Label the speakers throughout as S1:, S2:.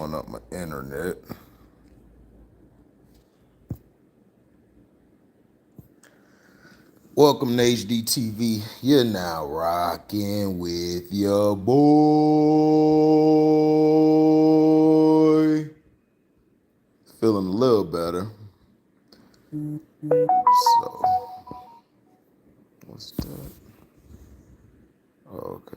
S1: On up my internet. Welcome to HDiiTV. You're now rocking with your boy. Feeling a little better. So, what's that? Oh, okay.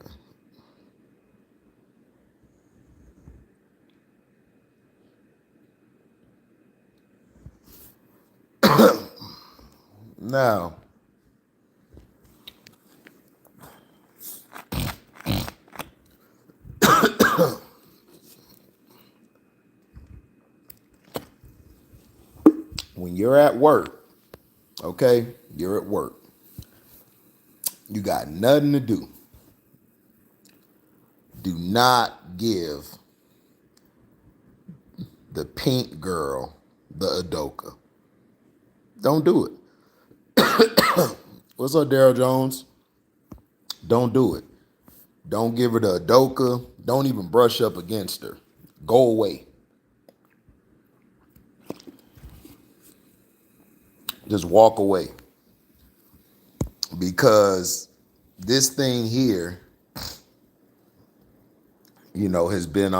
S1: Now, when you're at work, okay, you're at work, you got nothing to do. Do not give the pink girl the UDOKA. Don't do it. What's up, Daryl Jones? Don't do it. Don't give her the UDOKA. Don't even brush up against her. Go away. Just walk away. Because this thing here, has been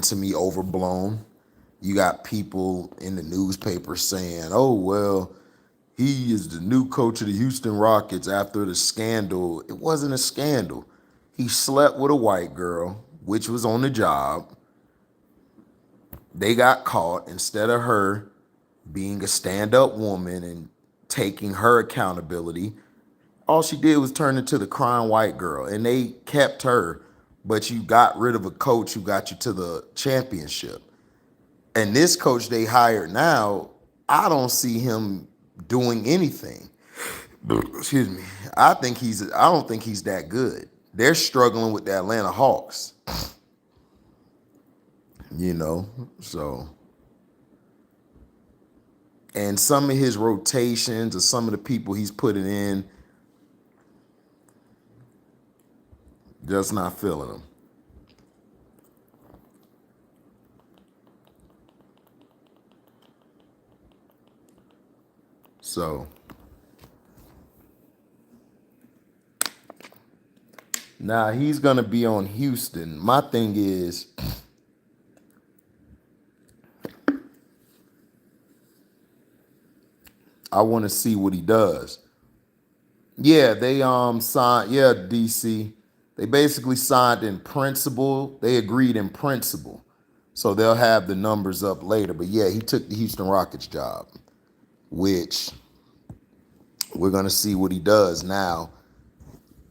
S1: to me overblown. You got people in the newspaper saying, "Oh, well, he is the new coach of the Houston Rockets after the scandal." It wasn't a scandal. He slept with a white girl, which was on the job. They got caught. Instead of her being a stand-up woman and taking her accountability, all she did was turn into the crying white girl, and they kept her, but you got rid of a coach who got you to the championship. And this coach they hired now, I don't see him doing anything. Excuse me. I don't think he's that good. They're struggling with the Atlanta Hawks. So, and some of his rotations or some of the people he's putting in, just not feeling them. So now he's gonna be on Houston. My thing is, I want to see what he does. Yeah, they signed. Yeah, DC. They basically signed in principle. They agreed in principle. So they'll have the numbers up later. But yeah, he took the Houston Rockets job, which we're gonna see what he does now.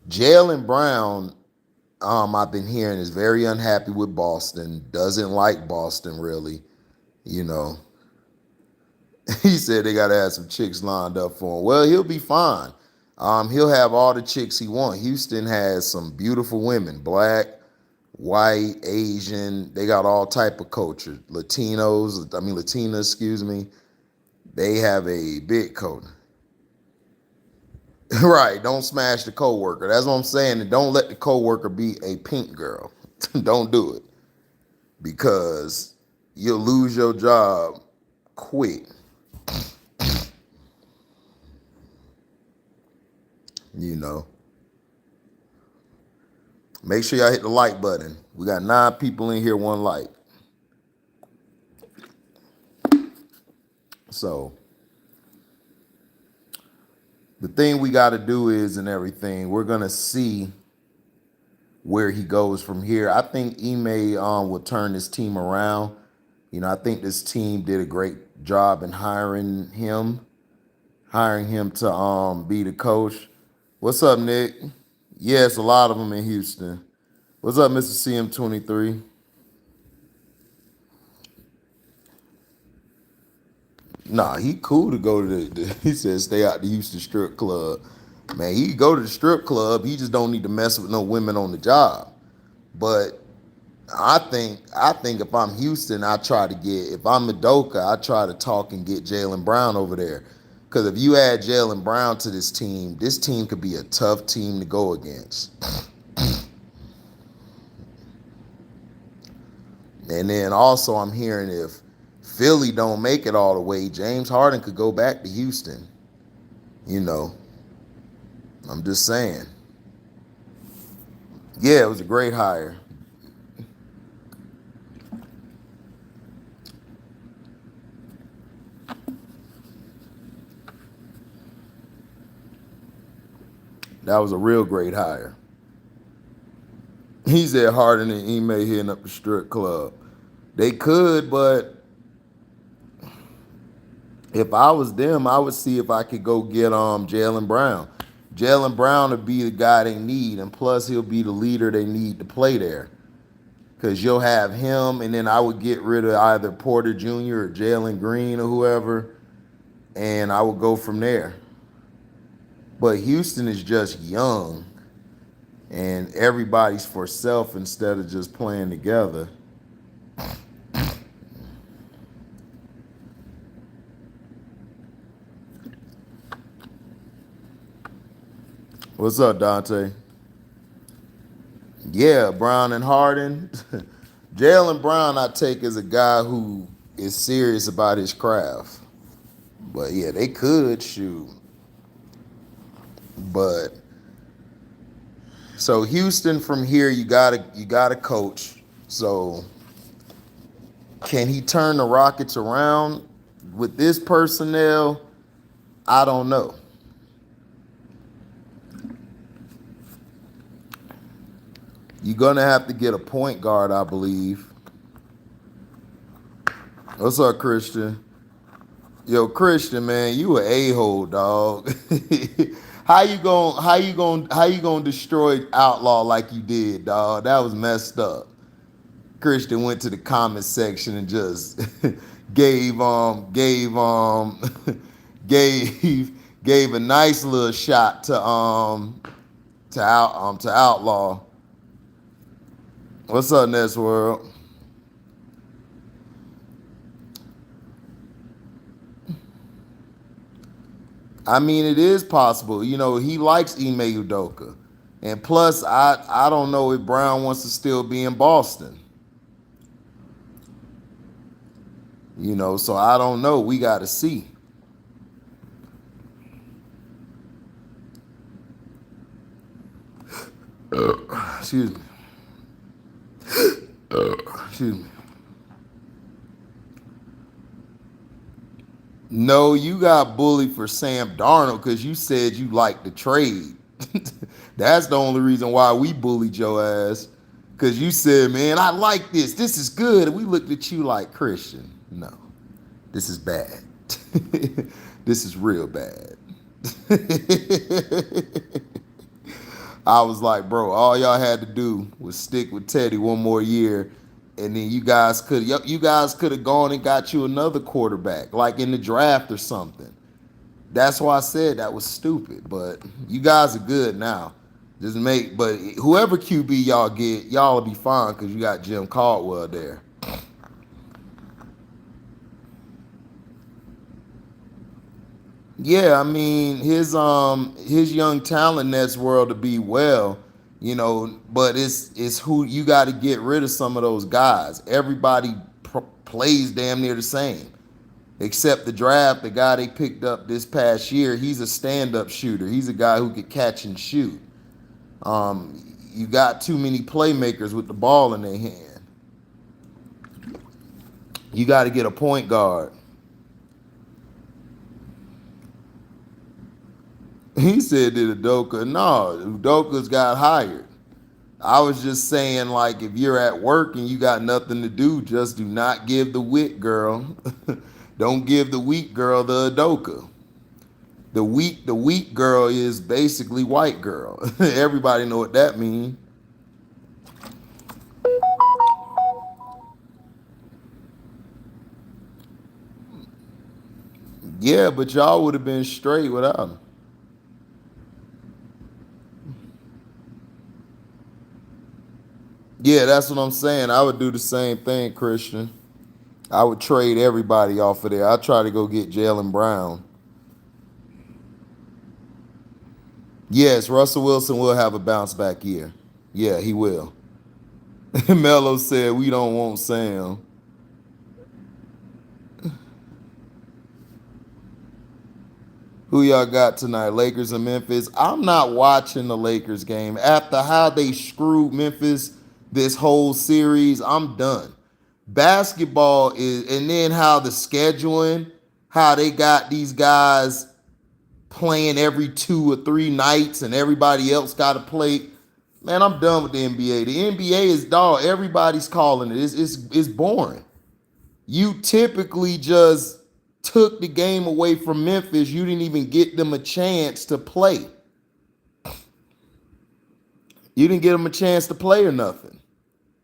S1: Jaylenbrown, I've been hearing, is very unhappy with Boston. Doesn't like Boston really. You know, he said they gotta have some chicks lined up for him. Well, he'll be fine. He'll have all the chicks he wants. Houston has some beautiful women, black, white, Asian. They got all type of culture. Latina, excuse me. They have a big culture. Right, don't smash the coworker. That's what I'm saying. And don't let the coworker be a pink girl. Don't do it. Because you'll lose your job quick. Make sure y'all hit the like button. We got 9 people in here, 1 like. So the thing we got to do is, and everything, we're going to see where he goes from here. I think Ime will turn this team around. I think this team did a great job in hiring him to be the coach. What's up, Nick? Yes, a lot of them in Houston. What's up, Mr. CM23? Nah, he cool to go to he said stay out the Houston strip club. Man, he go to the strip club. He just don't need to mess with no women on the job. But I think if I'm Houston, if I'm UDOKA, I try to talk and get Jaylen Brown over there. Because if you add Jaylen Brown to this team could be a tough team to go against. And then also I'm hearing if Philly don't make it all the way, James Harden could go back to Houston. You know, I'm just saying. Yeah, it was a great hire. That was a real great hire. He said Harden and Ime hitting up the strip club. They could, but if I was them, I would see if I could go get Jaylen Brown. Jaylen Brown would be the guy they need, and plus he'll be the leader they need to play there. Because you'll have him, and then I would get rid of either Porter Jr. or Jalen Green or whoever, and I would go from there. But Houston is just young, and everybody's for self instead of just playing together. What's up, Dante? Yeah, Brown and Harden. Jaylen Brown, I take as a guy who is serious about his craft. But yeah, they could shoot. But so Houston, from here, you gotta coach. So can he turn the Rockets around with this personnel? I don't know. You're gonna have to get a point guard, I believe. What's up, Christian? Yo, Christian, man, you an a-hole, dog. How you gonna destroy Outlaw like you did, dog? That was messed up. Christian went to the comment section and just gave gave a nice little shot to Outlaw. What's up, Ness World? I mean, it is possible. You know, he likes Ime Udoka. And plus, I don't know if Brown wants to still be in Boston. You know, so I don't know. We got to see. Excuse me. Excuse me. No, you got bullied for Sam Darnold because you said you liked the trade. That's the only reason why we bullied your ass. Because you said, man, I like this. This is good. And we looked at you like, Christian, no, this is bad. This is real bad. I was like, bro, all y'all had to do was stick with Teddy one more year, and then you guys could have gone and got you another quarterback, like in the draft or something. That's why I said that was stupid. But you guys are good now. But whoever QB y'all get, y'all will be fine because you got Jim Caldwell there. Yeah, I mean his young talent in this world to be well, you know, but it's who you got to get rid of some of those guys. Everybody plays damn near the same, except the draft. The guy they picked up this past year, he's a stand-up shooter. He's a guy who could catch and shoot. You got too many playmakers with the ball in their hand. You got to get a point guard. He said that Udoka. No, Udoka's got hired. I was just saying, like, if you're at work and you got nothing to do, just do not give the wit girl. Don't give the weak girl the Udoka. The weak girl is basically white girl. Everybody know what that means. Yeah, but y'all would have been straight without him. Yeah, that's what I'm saying. I would do the same thing, Christian. I would trade everybody off of there. I'd try to go get Jaylen Brown. Yes, Russell Wilson will have a bounce back year. Yeah, he will. Melo said we don't want Sam. Who y'all got tonight? Lakers and Memphis? I'm not watching the Lakers game. After how they screwed Memphis this whole series, I'm done. Basketball is, and then how the scheduling, how they got these guys playing every 2 or 3 nights and everybody else got to play. Man, I'm done with the NBA. The NBA is dog. Everybody's calling it. It's boring. You typically just took the game away from Memphis. You didn't even get them a chance to play. You didn't get them a chance to play or nothing.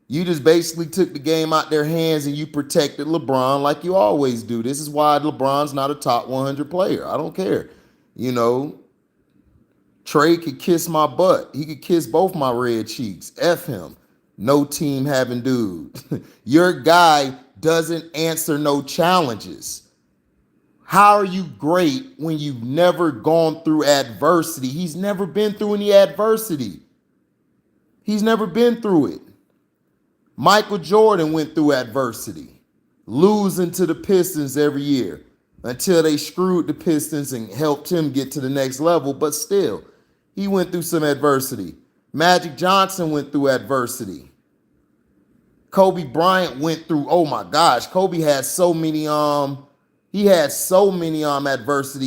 S1: You just basically took the game out their hands and you protected LeBron like you always do. This is why LeBron's not a top 100 player. I don't care. You know, Trey could kiss my butt. He could kiss both my red cheeks. F him. No team having dude. Your guy doesn't answer no challenges. How are you great when you've never gone through adversity? He's never been through any adversity. He's never been through it. Michael Jordan went through adversity, losing to the Pistons every year until they screwed the Pistons and helped him get to the next level. But still, he went through some adversity. Magic Johnson went through adversity. Kobe Bryant went through, oh my gosh, Kobe had so many adversity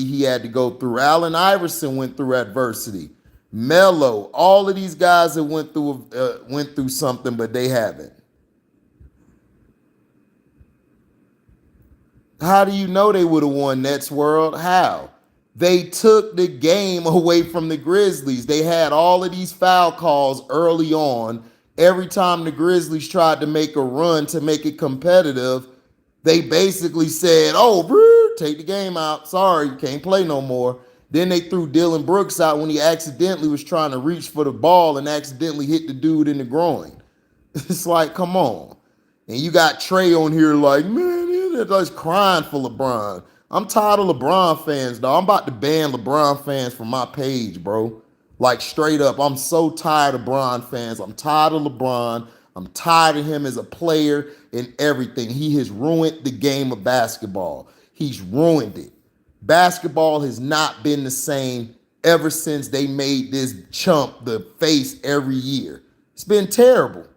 S1: he had to go through. Allen Iverson went through adversity. Melo, all of these guys that went through something, but they haven't. How do you know they would have won Nets World? How? They took the game away from the Grizzlies. They had all of these foul calls early on. Every time the Grizzlies tried to make a run to make it competitive, they basically said, oh, take the game out. Sorry, you can't play no more. Then they threw Dylan Brooks out when he accidentally was trying to reach for the ball and accidentally hit the dude in the groin. It's like, come on. And you got Trey on here like, man, they're just crying for LeBron. I'm tired of LeBron fans, dog. I'm about to ban LeBron fans from my page, bro. Like, straight up, I'm so tired of LeBron fans. I'm tired of LeBron. I'm tired of him as a player and everything. He has ruined the game of basketball. He's ruined it. Basketball has not been the same ever since they made this chump the face every year. It's been terrible.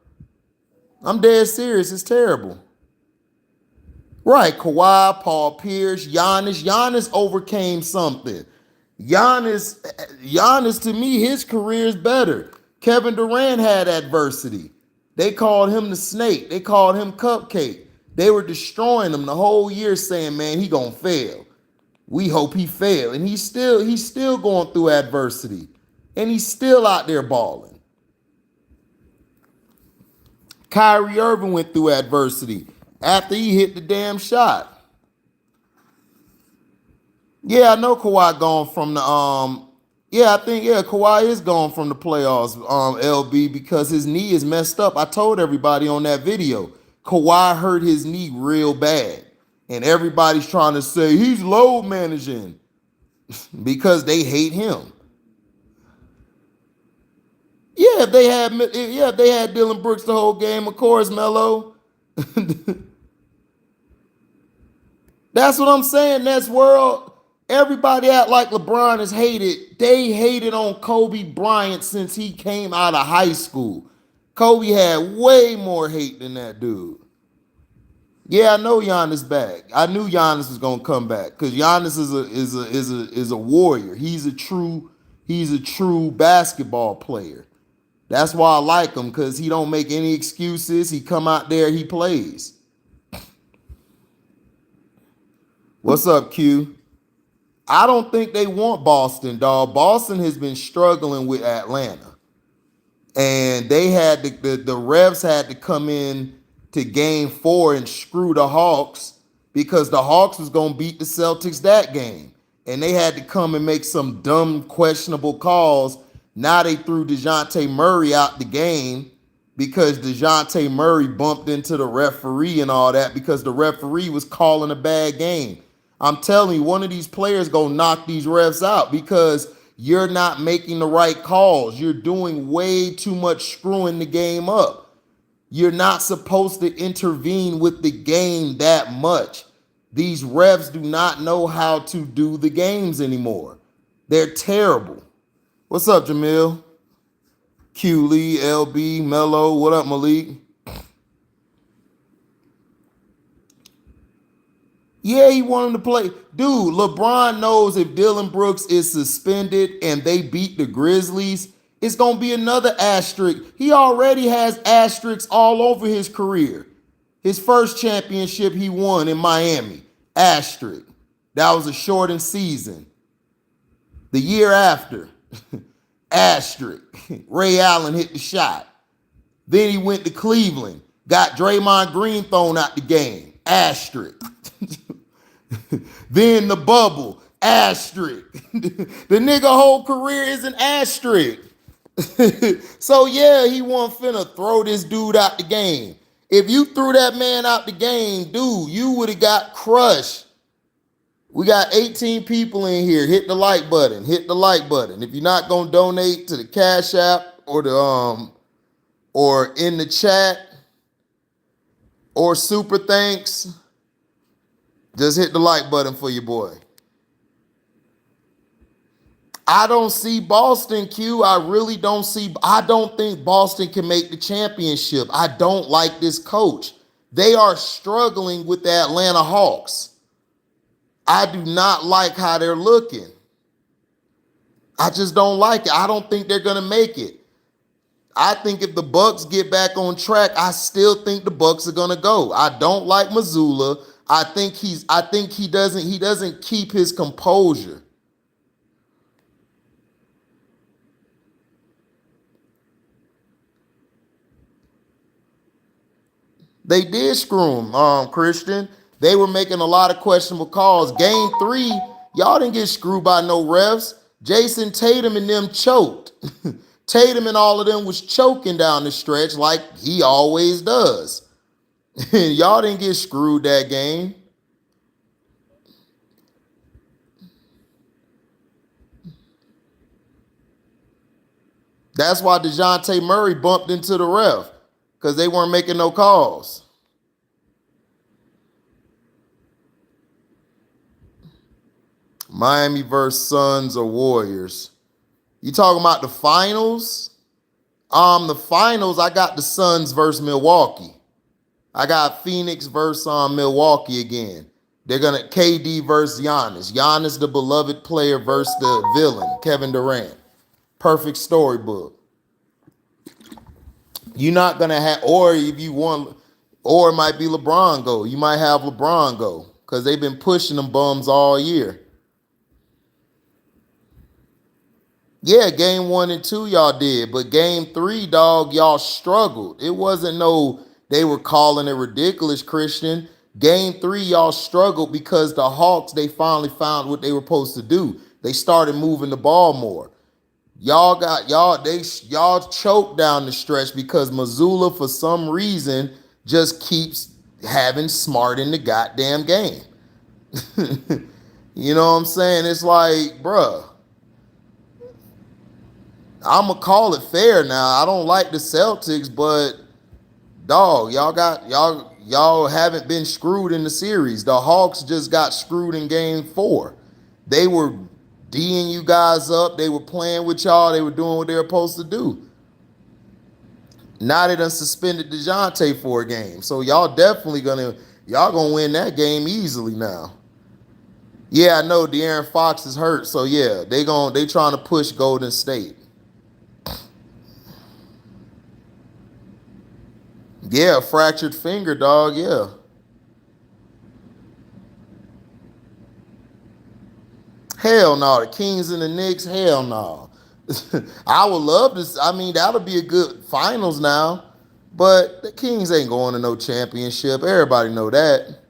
S1: I'm dead serious. It's terrible. Right, Kawhi, Paul Pierce, Giannis. Giannis overcame something. Giannis, to me, his career is better. Kevin Durant had adversity. They called him the snake. They called him Cupcake. They were destroying him the whole year saying, man, he gonna fail. We hope he fail. And he's still going through adversity. And he's still out there balling. Kyrie Irving went through adversity after he hit the damn shot. Yeah, I know Kawhi gone from the Kawhi is gone from the playoffs, LB, because his knee is messed up. I told everybody on that video, Kawhi hurt his knee real bad. And everybody's trying to say he's load managing because they hate him. Yeah, if they had Dylan Brooks the whole game, of course, Melo. That's what I'm saying. That's world. Everybody act like LeBron is hated. They hated on Kobe Bryant since he came out of high school. Kobe had way more hate than that dude. Yeah, I know Giannis back. I knew Giannis was gonna come back because Giannis is a warrior. He's a true basketball player. That's why I like him, because he don't make any excuses. He come out there, he plays. What's up, Q? I don't think they want Boston, dog. Boston has been struggling with Atlanta. And they had the refs had to come in to game 4 and screw the Hawks because the Hawks was going to beat the Celtics that game. And they had to come and make some dumb, questionable calls. Now they threw DeJounte Murray out the game because DeJounte Murray bumped into the referee and all that because the referee was calling a bad game. I'm telling you, one of these players gonna knock these refs out because you're not making the right calls. You're doing way too much screwing the game up. You're not supposed to intervene with the game that much. These refs do not know how to do the games anymore. They're terrible. What's up, Jamil? Q Lee, LB, Mello. What up, Malik? Yeah, he wanted to play. Dude, LeBron knows if Dylan Brooks is suspended and they beat the Grizzlies, it's going to be another asterisk. He already has asterisks all over his career. His first championship he won in Miami, asterisk. That was a shortened season. The year after, asterisk. Ray Allen hit the shot. Then he went to Cleveland, got Draymond Green thrown out the game, asterisk. Then the bubble, asterisk. The nigga whole career is an asterisk. So yeah, he wasn't finna throw this dude out the game. If you threw that man out the game, dude, you would have got crushed. We got 18 people in here. Hit the like button. Hit the like button. If you're not gonna donate to the Cash App or the or in the chat or super thanks, just hit the like button for your boy. I don't see Boston, Q. I really don't see. I don't think Boston can make the championship. I don't like this coach. They are struggling with the Atlanta Hawks. I do not like how they're looking. I just don't like it. I don't think they're going to make it. I think if the Bucks get back on track, I still think the Bucks are going to go. I don't like Missoula. I think he doesn't keep his composure. They did screw him, Christian. They were making a lot of questionable calls. Game 3, y'all didn't get screwed by no refs. Jason Tatum and them choked. Tatum and all of them was choking down the stretch like he always does. Y'all didn't get screwed that game. That's why DeJounte Murray bumped into the ref, because they weren't making no calls. Miami versus Suns or Warriors. You talking about the finals? The finals, I got the Suns versus Milwaukee. I got Phoenix versus Milwaukee again. They're gonna KD versus Giannis. Giannis, the beloved player, versus the villain, Kevin Durant. Perfect storybook. You're not gonna have, or if you want, or it might be LeBron go. You might have LeBron go because they've been pushing them bums all year. Yeah, game 1 and 2 y'all did, but game 3, dog, y'all struggled. It wasn't no they were calling it ridiculous, Christian. Game 3, y'all struggled because the Hawks, they finally found what they were supposed to do. They started moving the ball more. Y'all choked down the stretch because Missoula, for some reason, just keeps having smart in the goddamn game. You know what I'm saying? It's like, bruh, I'm gonna call it fair now. I don't like the Celtics, but dog, y'all haven't been screwed in the series. The Hawks just got screwed in game 4. They were D'ing you guys up. They were playing with y'all. They were doing what they were supposed to do. Now they done suspended DeJounte for a game. So y'all gonna win that game easily now. Yeah, I know De'Aaron Fox is hurt. So yeah, they trying to push Golden State. Yeah, fractured finger, dog, yeah. Hell no, the Kings and the Knicks, hell no. I would love to, that'll be a good finals now, but the Kings ain't going to no championship. Everybody know that.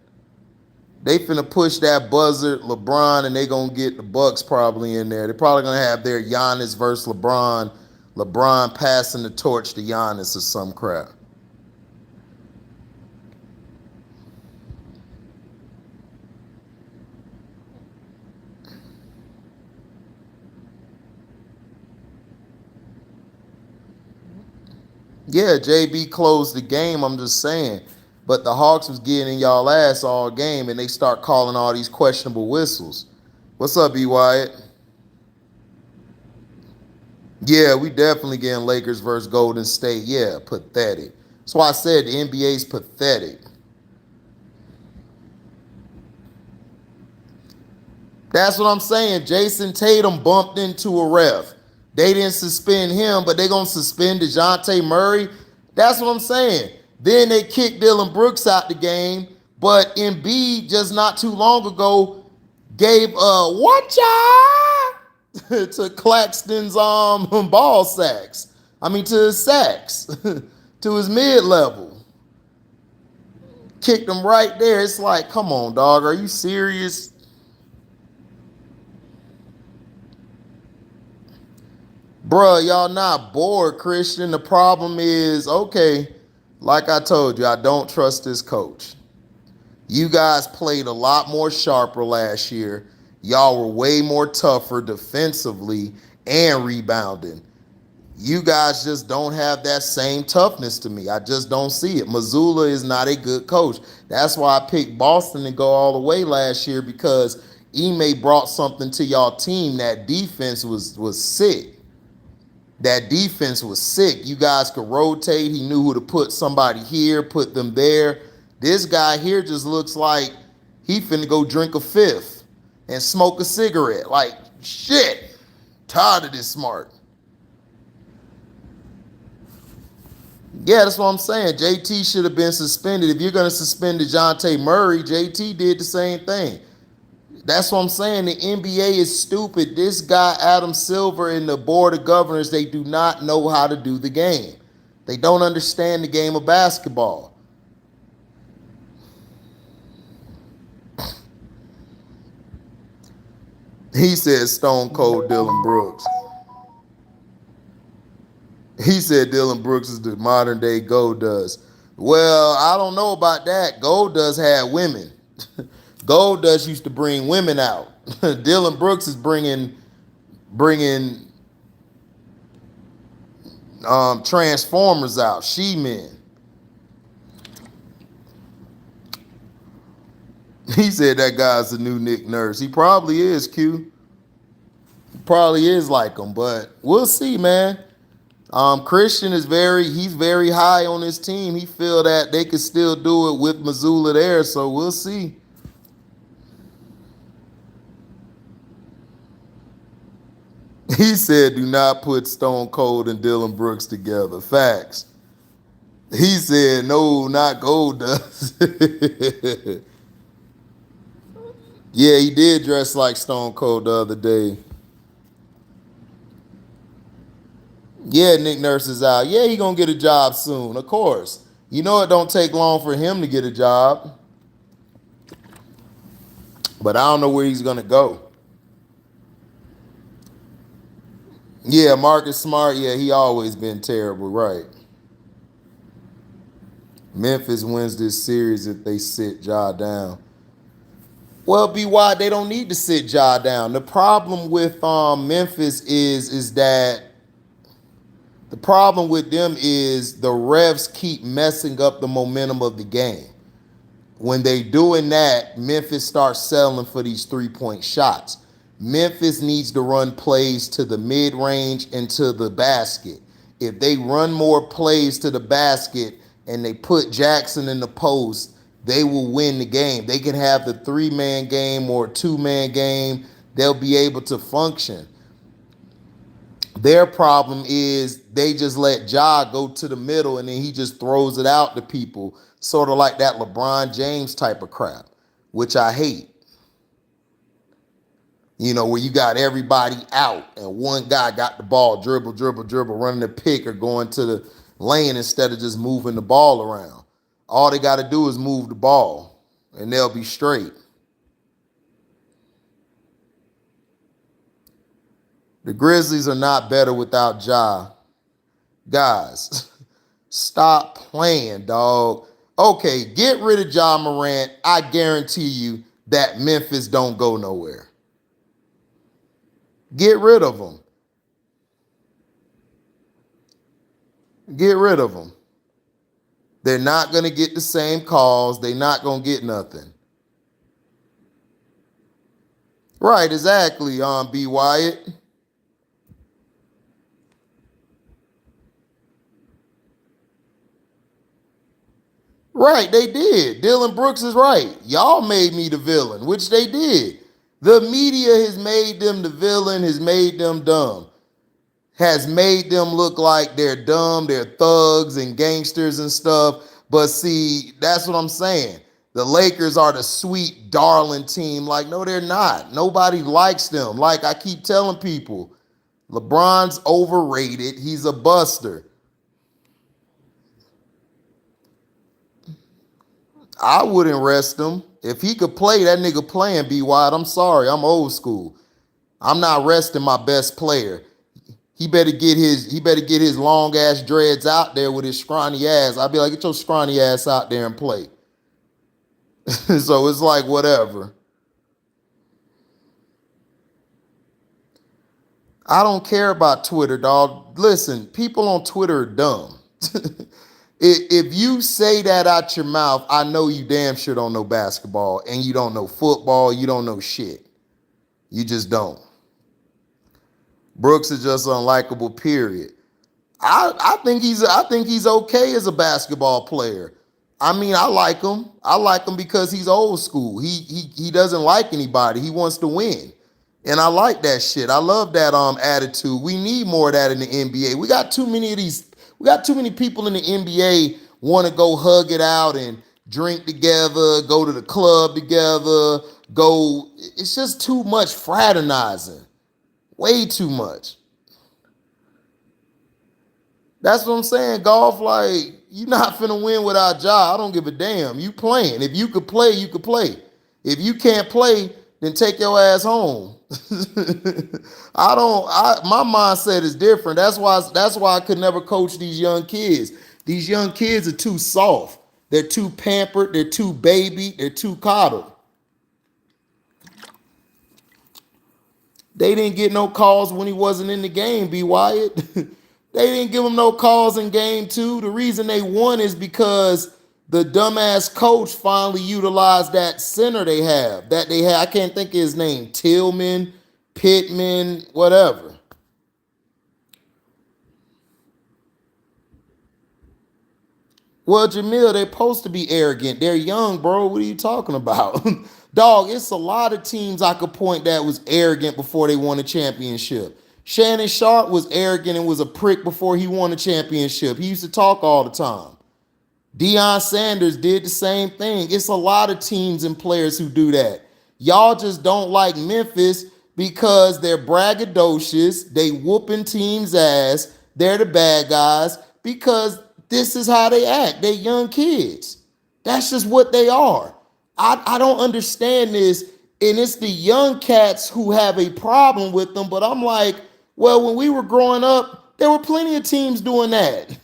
S1: They finna push that buzzer, LeBron, and they gonna get the Bucks probably in there. They're probably gonna have their Giannis versus LeBron passing the torch to Giannis or some crap. Yeah, JB closed the game. I'm just saying. But the Hawks was getting in y'all ass all game, and they start calling all these questionable whistles. What's up, B. Wyatt? Yeah, we definitely getting Lakers versus Golden State. Yeah, pathetic. That's why I said the NBA's pathetic. That's what I'm saying. Jason Tatum bumped into a ref. They didn't suspend him, but they gonna suspend DeJounte Murray. That's what I'm saying. Then they kicked Dylan Brooks out the game, but Embiid just not too long ago gave watcha to Claxton's ball sacks. I mean to his sacks, to his mid level. Kicked him right there. It's like, come on, dog. Are you serious? Bruh, y'all not bored, Christian. The problem is, okay, like I told you, I don't trust this coach. You guys played a lot more sharper last year. Y'all were way more tougher defensively and rebounding. You guys just don't have that same toughness to me. I just don't see it. Missoula is not a good coach. That's why I picked Boston to go all the way last year, because Ime brought something to y'all team. That defense was sick. That defense was sick. You guys could rotate. He knew who to put somebody here, put them there. This guy here just looks like he finna go drink a fifth and smoke a cigarette. Like, shit. Tired of this smart. Yeah, that's what I'm saying. JT should have been suspended. If you're going to suspend DeJounte Murray, JT did the same thing. That's what I'm saying. The NBA is stupid. This guy, Adam Silver, and the board of governors, they do not know how to do the game. They don't understand the game of basketball. He said Stone Cold Dylan Brooks. He said Dylan Brooks is the modern day Goldust. Well, I don't know about that. Goldust had women. Goldust used to bring women out. Dylan Brooks is bringing Transformers out, She-Men. He said that guy's the new Nick Nurse. He probably is, Q. He probably is like him, but we'll see, man. Christian is he's very high on his team. He feel that they could still do it with Missoula there, so we'll see. He said, do not put Stone Cold and Dylan Brooks together. Facts. He said, no, not Goldust. Yeah, he did dress like Stone Cold the other day. Yeah, Nick Nurse is out. Yeah, he gonna get a job soon, of course. You know it don't take long for him to get a job. But I don't know where he's gonna go. Yeah, Marcus Smart, yeah, he always been terrible, right. Memphis wins this series if they sit Ja down. Well, BY, they don't need to sit Ja down. The problem with Memphis is that the problem with them is the refs keep messing up the momentum of the game. When they doing that, Memphis starts settling for these three-point shots. Memphis needs to run plays to the mid-range and to the basket. If they run more plays to the basket and they put Jackson in the post, they will win the game. They can have the three-man game or two-man game. They'll be able to function. Their problem is they just let Ja go to the middle and then he just throws it out to people, sort of like that LeBron James type of crap, which I hate. You know, where you got everybody out and one guy got the ball, dribble, running the pick or going to the lane instead of just moving the ball around. All they got to do is move the ball and they'll be straight. The Grizzlies are not better without Ja. Guys, stop playing, dog. Okay, get rid of Ja Morant. I guarantee you that Memphis don't go nowhere. Get rid of him. Get rid of them. They're not going to get the same calls. They're not going to get nothing. Right, exactly, B. Wyatt. Right, they did. Dylan Brooks is right. Y'all made me the villain, which they did. The media has made them the villain, has made them dumb, has made them look like they're dumb, they're thugs and gangsters and stuff. But see, that's what I'm saying. The Lakers are the sweet, darling team. Like, no, they're not. Nobody likes them. Like I keep telling people, LeBron's overrated. He's a buster. I wouldn't rest him. If he could play, that nigga playing, B. Wide. I'm sorry. I'm old school. I'm not resting my best player. He better get his long ass dreads out there with his scrawny ass. I'd be like, get your scrawny ass out there and play. So it's like whatever. I don't care about Twitter, dog. Listen, people on Twitter are dumb. If you say that out your mouth, I know you damn sure don't know basketball and you don't know football. You don't know shit. You just don't. Brooks is just unlikable, period. I think he's okay as a basketball player. I mean, I like him. I like him because he's old school. He doesn't like anybody. He wants to win. And I like that shit. I love that attitude. We need more of that in the NBA. We got too many of these. We got too many people in the NBA want to go hug it out and drink together, go to the club together, go. It's just too much fraternizing. Way too much. That's what I'm saying. Golf, like, you're not finna win without Ja. I don't give a damn. You playing. If you could play, you could play. If you can't play, then take your ass home. My mindset is different. That's why I could never coach these young kids. These young kids are too soft. They're too pampered, they're too baby, they're too coddled. They didn't get no calls when he wasn't in the game, B. Wyatt. They didn't give him no calls in game two. The reason they won is because the dumbass coach finally utilized that center they have. That they had, I can't think of his name, Tillman, Pittman, whatever. Well, Jamil, they're supposed to be arrogant. They're young, bro. What are you talking about? Dog, it's a lot of teams I could point that was arrogant before they won a championship. Shannon Sharp was arrogant and was a prick before he won a championship. He used to talk all the time. Deion Sanders did the same thing. It's a lot of teams and players who do that. Y'all just don't like Memphis because they're braggadocious. They whooping teams' ass. They're the bad guys because this is how they act. They young kids. That's just what they are. I don't understand this. And it's the young cats who have a problem with them. But I'm like, well, when we were growing up, there were plenty of teams doing that.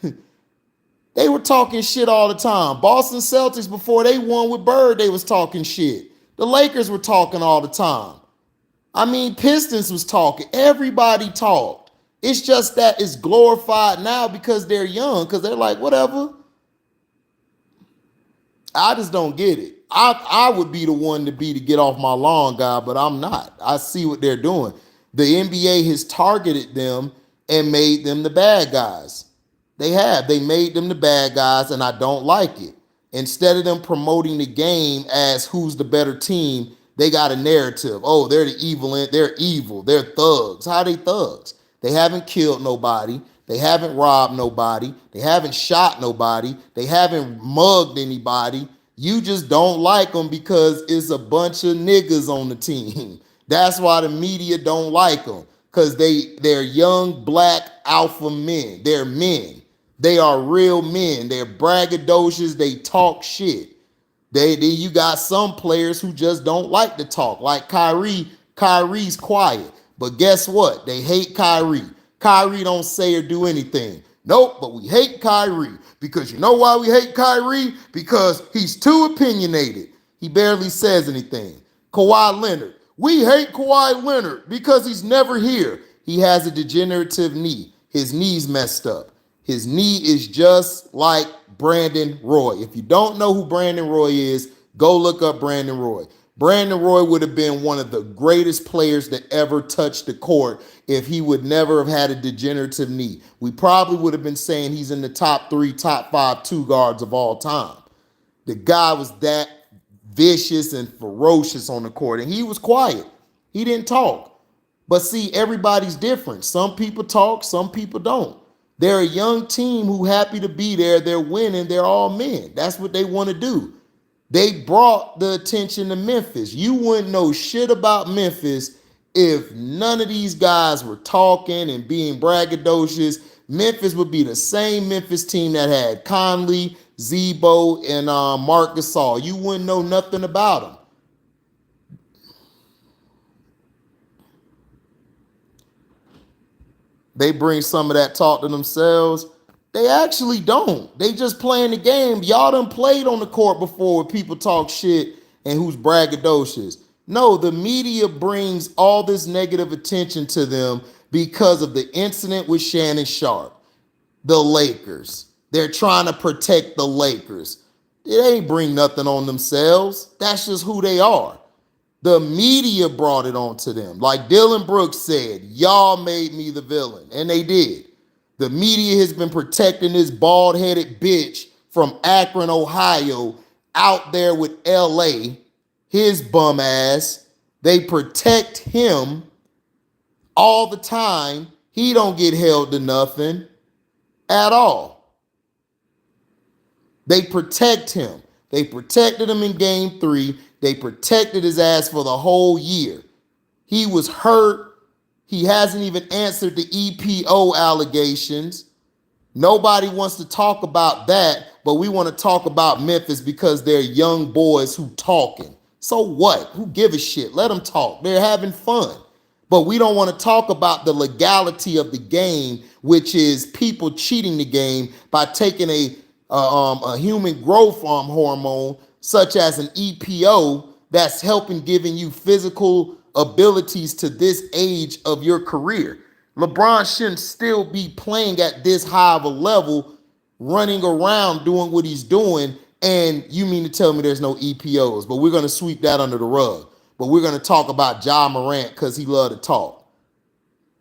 S1: They were talking shit all the time. Boston Celtics, before they won with Bird, they was talking shit. The Lakers were talking all the time. I mean, Pistons was talking. Everybody talked. It's just that it's glorified now because they're young, because they're like, whatever. I just don't get it. I would be the one to get off my lawn, guy, but I'm not. I see what they're doing. The NBA has targeted them and made them the bad guys. They have. They made them the bad guys, and I don't like it. Instead of them promoting the game as who's the better team, they got a narrative. Oh, they're the evil. They're evil. They're thugs. How are they thugs? They haven't killed nobody. They haven't robbed nobody. They haven't shot nobody. They haven't mugged anybody. You just don't like them because it's a bunch of niggas on the team. That's why the media don't like them, because they're young black alpha men. They're men. They are real men. They're braggadocious. They talk shit. You got some players who just don't like to talk. Like Kyrie. Kyrie's quiet. But guess what? They hate Kyrie. Kyrie don't say or do anything. Nope, but we hate Kyrie. Because you know why we hate Kyrie? Because he's too opinionated. He barely says anything. Kawhi Leonard. We hate Kawhi Leonard because he's never here. He has a degenerative knee. His knee's messed up. His knee is just like Brandon Roy. If you don't know who Brandon Roy is, go look up Brandon Roy. Brandon Roy would have been one of the greatest players that ever touched the court if he would never have had a degenerative knee. We probably would have been saying he's in the top 3, top 5 two guards of all time. The guy was that vicious and ferocious on the court, and he was quiet. He didn't talk. But see, everybody's different. Some people talk, some people don't. They're a young team who happy to be there. They're winning. They're all men. That's what they want to do. They brought the attention to Memphis. You wouldn't know shit about Memphis if none of these guys were talking and being braggadocious. Memphis would be the same Memphis team that had Conley, Zebo, and Marc Gasol. You wouldn't know nothing about them. They bring some of that talk to themselves. They actually don't. They just playing the game. Y'all done played on the court before where people talk shit and who's braggadocious. No, the media brings all this negative attention to them because of the incident with Shannon Sharpe. The Lakers. They're trying to protect the Lakers. They ain't bring nothing on themselves. That's just who they are. The media brought it onto them. Like Dylan Brooks said, y'all made me the villain. And they did. The media has been protecting this bald-headed bitch from Akron, Ohio, out there with LA, his bum ass. They protect him all the time. He don't get held to nothing at all. They protect him. They protected him in game 3. They protected his ass for the whole year. He was hurt. He hasn't even answered the EPO allegations. Nobody wants to talk about that, but we want to talk about Memphis because they're young boys who talking. So what? Who give a shit? Let them talk. They're having fun. But we don't want to talk about the legality of the game, which is people cheating the game by taking a human growth hormone such as an EPO that's helping giving you physical abilities to this age of your career. LeBron shouldn't still be playing at this high of a level, running around doing what he's doing, and you mean to tell me there's no EPOs? But we're going to sweep that under the rug. But we're going to talk about Ja Morant because he loved to talk.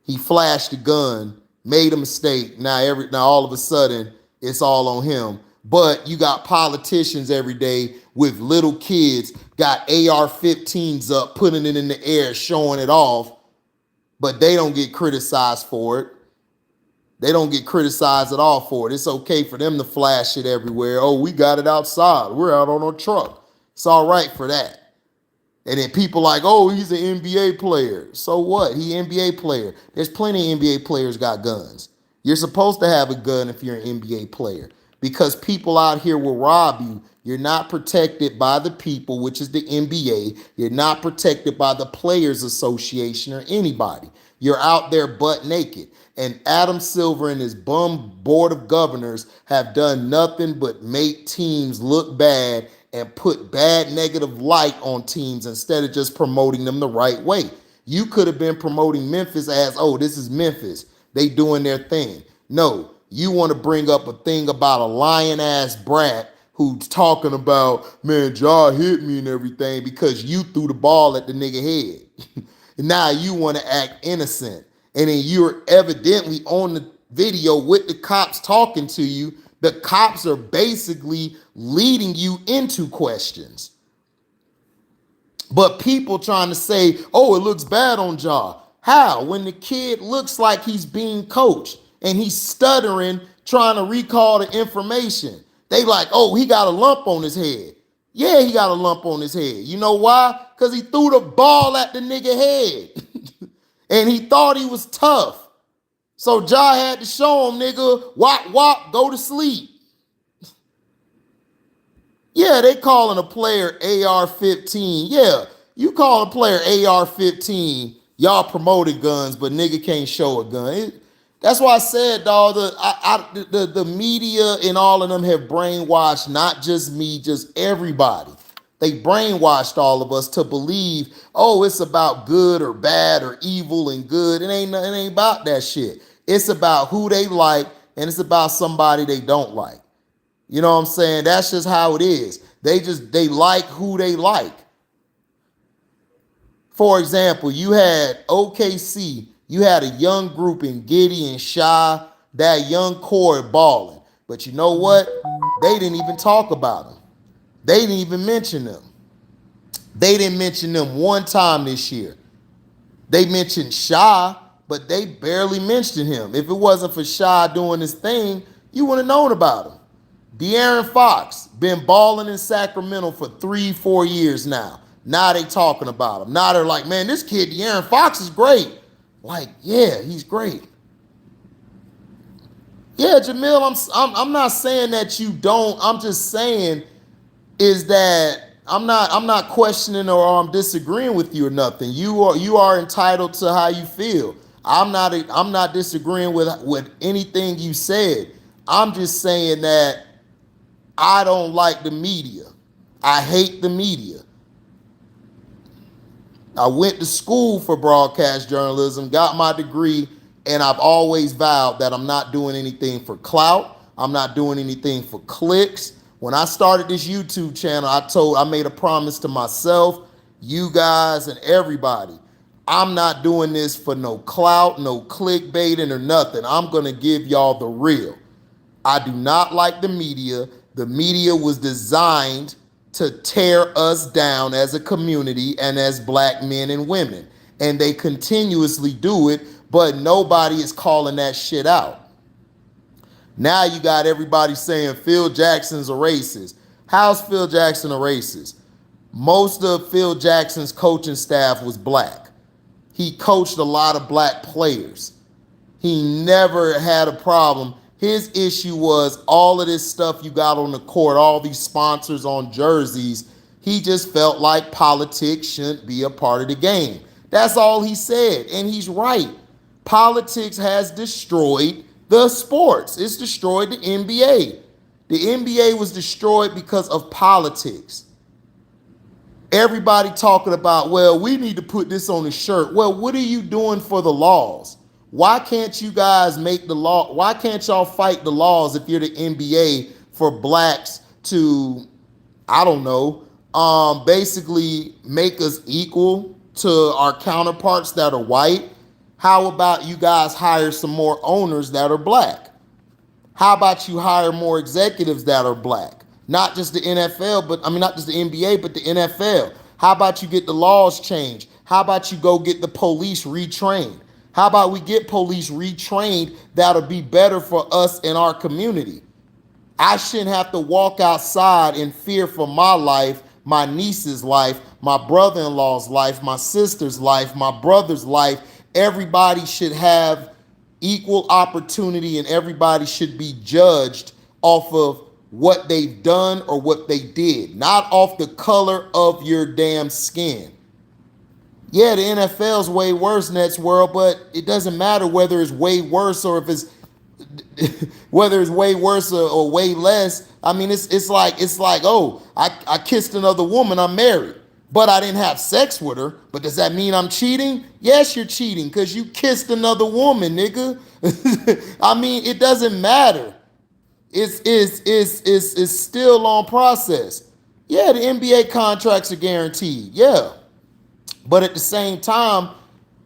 S1: He flashed the gun, made a mistake. Now all of a sudden, it's all on him. But you got politicians every day with little kids, got AR-15s up, putting it in the air, showing it off, but they don't get criticized for it. They don't get criticized at all for it. It's okay for them to flash it everywhere. Oh, we got it outside. We're out on a truck. It's all right for that. And then people like, oh, he's an NBA player. So what? He an NBA player. There's plenty of NBA players got guns. You're supposed to have a gun if you're an NBA player. Because people out here will rob you. You're not protected by the people, which is the NBA. You're not protected by the Players Association or anybody. You're out there butt naked. And Adam Silver and his bum board of governors have done nothing but make teams look bad and put bad negative light on teams instead of just promoting them the right way. You could have been promoting Memphis as, oh, this is Memphis. They doing their thing. No. You want to bring up a thing about a lion-ass brat who's talking about, man, Ja hit me and everything because you threw the ball at the nigga head. And now you want to act innocent. And then you're evidently on the video with the cops talking to you. The cops are basically leading you into questions. But people trying to say, oh, it looks bad on Ja. How? When the kid looks like he's being coached. And he's stuttering, trying to recall the information. They like, oh, he got a lump on his head. Yeah, he got a lump on his head. You know why? Because he threw the ball at the nigga head. And he thought he was tough. So Ja had to show him, nigga, wop, wop, go to sleep. Yeah, they calling a player AR-15. Yeah, you call a player AR-15, y'all promoted guns, but nigga can't show a gun. That's why I said, dog, the media and all of them have brainwashed not just me, just everybody. They brainwashed all of us to believe, oh, it's about good or bad or evil and good. It ain't about that shit. It's about who they like and it's about somebody they don't like. You know what I'm saying? That's just how it is. They like who they like. For example, you had OKC, you had a young group in Giddey and Shy, that young core balling. But you know what? They didn't even talk about them. They didn't even mention them. They didn't mention them one time this year. They mentioned Shy, but they barely mentioned him. If it wasn't for Shy doing his thing, you would have known about him. De'Aaron Fox been balling in Sacramento for 3-4 years now. Now they talking about him. Now they're like, man, this kid De'Aaron Fox is great. Like, yeah, he's great. Yeah, Jamil, I'm not saying that you don't. I'm just saying is that I'm not questioning or I'm disagreeing with you or nothing. You are entitled to how you feel. I'm not disagreeing with anything you said. I'm just saying that I don't like the media. I hate the media. I went to school for broadcast journalism, got my degree, and I've always vowed that I'm not doing anything for clout. I'm not doing anything for clicks. When I started this YouTube channel, I made a promise to myself, you guys, and everybody. I'm not doing this for no clout, no clickbaiting or nothing. I'm going to give y'all the real. I do not like the media. The media was designed to tear us down as a community and as black men and women. And they continuously do it, but nobody is calling that shit out. Now you got everybody saying Phil Jackson's a racist. How's Phil Jackson a racist? Most of Phil Jackson's coaching staff was black. He coached a lot of black players. He never had a problem. His issue was all of this stuff you got on the court, all these sponsors on jerseys. He just felt like politics shouldn't be a part of the game. That's all he said, and he's right. Politics has destroyed the sports. It's destroyed the NBA. The NBA was destroyed because of politics. Everybody talking about, well, we need to put this on the shirt. Well, what are you doing for the laws? Why can't you guys make the law? Why can't y'all fight the laws if you're the NBA for blacks to, I don't know, basically make us equal to our counterparts that are white? How about you guys hire some more owners that are black? How about you hire more executives that are black? Not just the NFL, but not just the NBA, but the NFL. How about you get the laws changed? How about you go get the police retrained? How about we get police retrained that'll be better for us in our community? I shouldn't have to walk outside in fear for my life, my niece's life, my brother-in-law's life, my sister's life, my brother's life. Everybody should have equal opportunity and everybody should be judged off of what they've done or what they did, not off the color of your damn skin. Yeah, the NFL's way worse in that world, but it doesn't matter whether it's way worse or if it's whether it's way worse or way less. It's like, oh, I kissed another woman, I'm married, but I didn't have sex with her. But does that mean I'm cheating? Yes, you're cheating because you kissed another woman, nigga. It doesn't matter. It's still on process. Yeah, the NBA contracts are guaranteed. Yeah. But at the same time,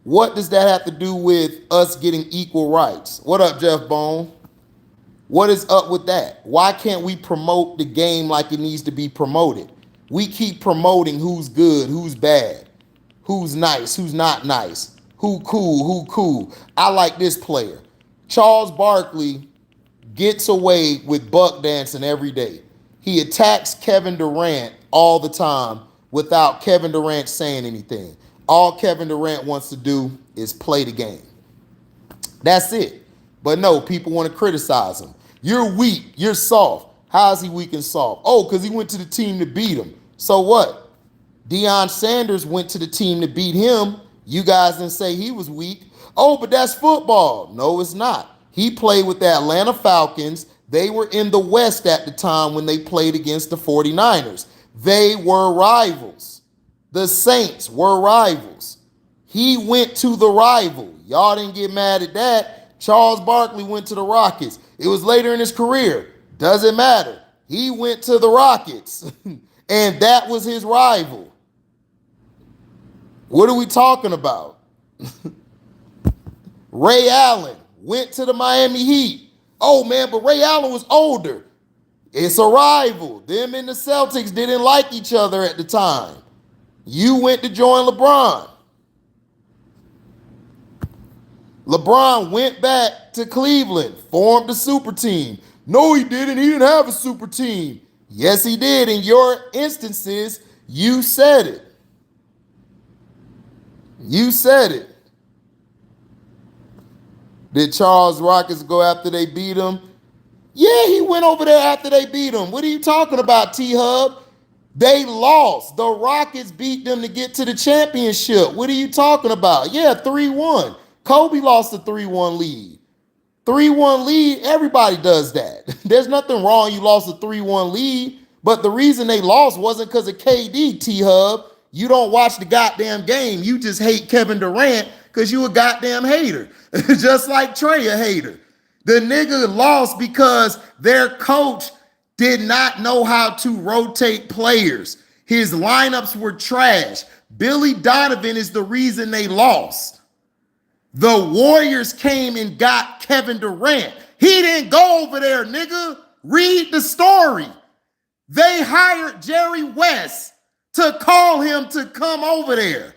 S1: what does that have to do with us getting equal rights? What up, Jeff Bone? What is up with that? Why can't we promote the game like it needs to be promoted? We keep promoting who's good, who's bad, who's nice, who's not nice, who cool. I like this player. Charles Barkley gets away with buck dancing every day. He attacks Kevin Durant all the time without Kevin Durant saying anything. All Kevin Durant wants to do is play the game. That's it. But no, people want to criticize him. You're weak. You're soft. How is he weak and soft? Oh, because he went to the team to beat him. So what? Deion Sanders went to the team to beat him. You guys didn't say he was weak. Oh, but that's football. No, it's not. He played with the Atlanta Falcons. They were in the West at the time when they played against the 49ers. They were rivals. The Saints were rivals. He went to the rival. Y'all didn't get mad at that. Charles Barkley went to the Rockets. It was later in his career. Doesn't matter. He went to the Rockets, and that was his rival. What are we talking about? Ray Allen went to the Miami Heat. Oh, man, but Ray Allen was older. It's a rival. Them and the Celtics didn't like each other at the time. You went to join LeBron. LeBron went back to Cleveland, formed a super team. No, he didn't. He didn't have a super team. Yes, he did. In your instances, you said it. You said it. Did Charles Rockets go after they beat him? Yeah, he went over there after they beat him. What are you talking about, T-Hub? They lost. The Rockets beat them to get to the championship. What are you talking about? Yeah, 3-1. Kobe lost a 3-1 lead. 3-1 lead, everybody does that. There's nothing wrong you lost a 3-1 lead, but the reason they lost wasn't because of KD, T-Hub. You don't watch the goddamn game. You just hate Kevin Durant because you a goddamn hater. Just like Trey a hater. The nigga lost because their coach did not know how to rotate players. His lineups were trash. Billy Donovan is the reason they lost. The Warriors came and got Kevin Durant. He didn't go over there, nigga. Read the story. They hired Jerry West to call him to come over there.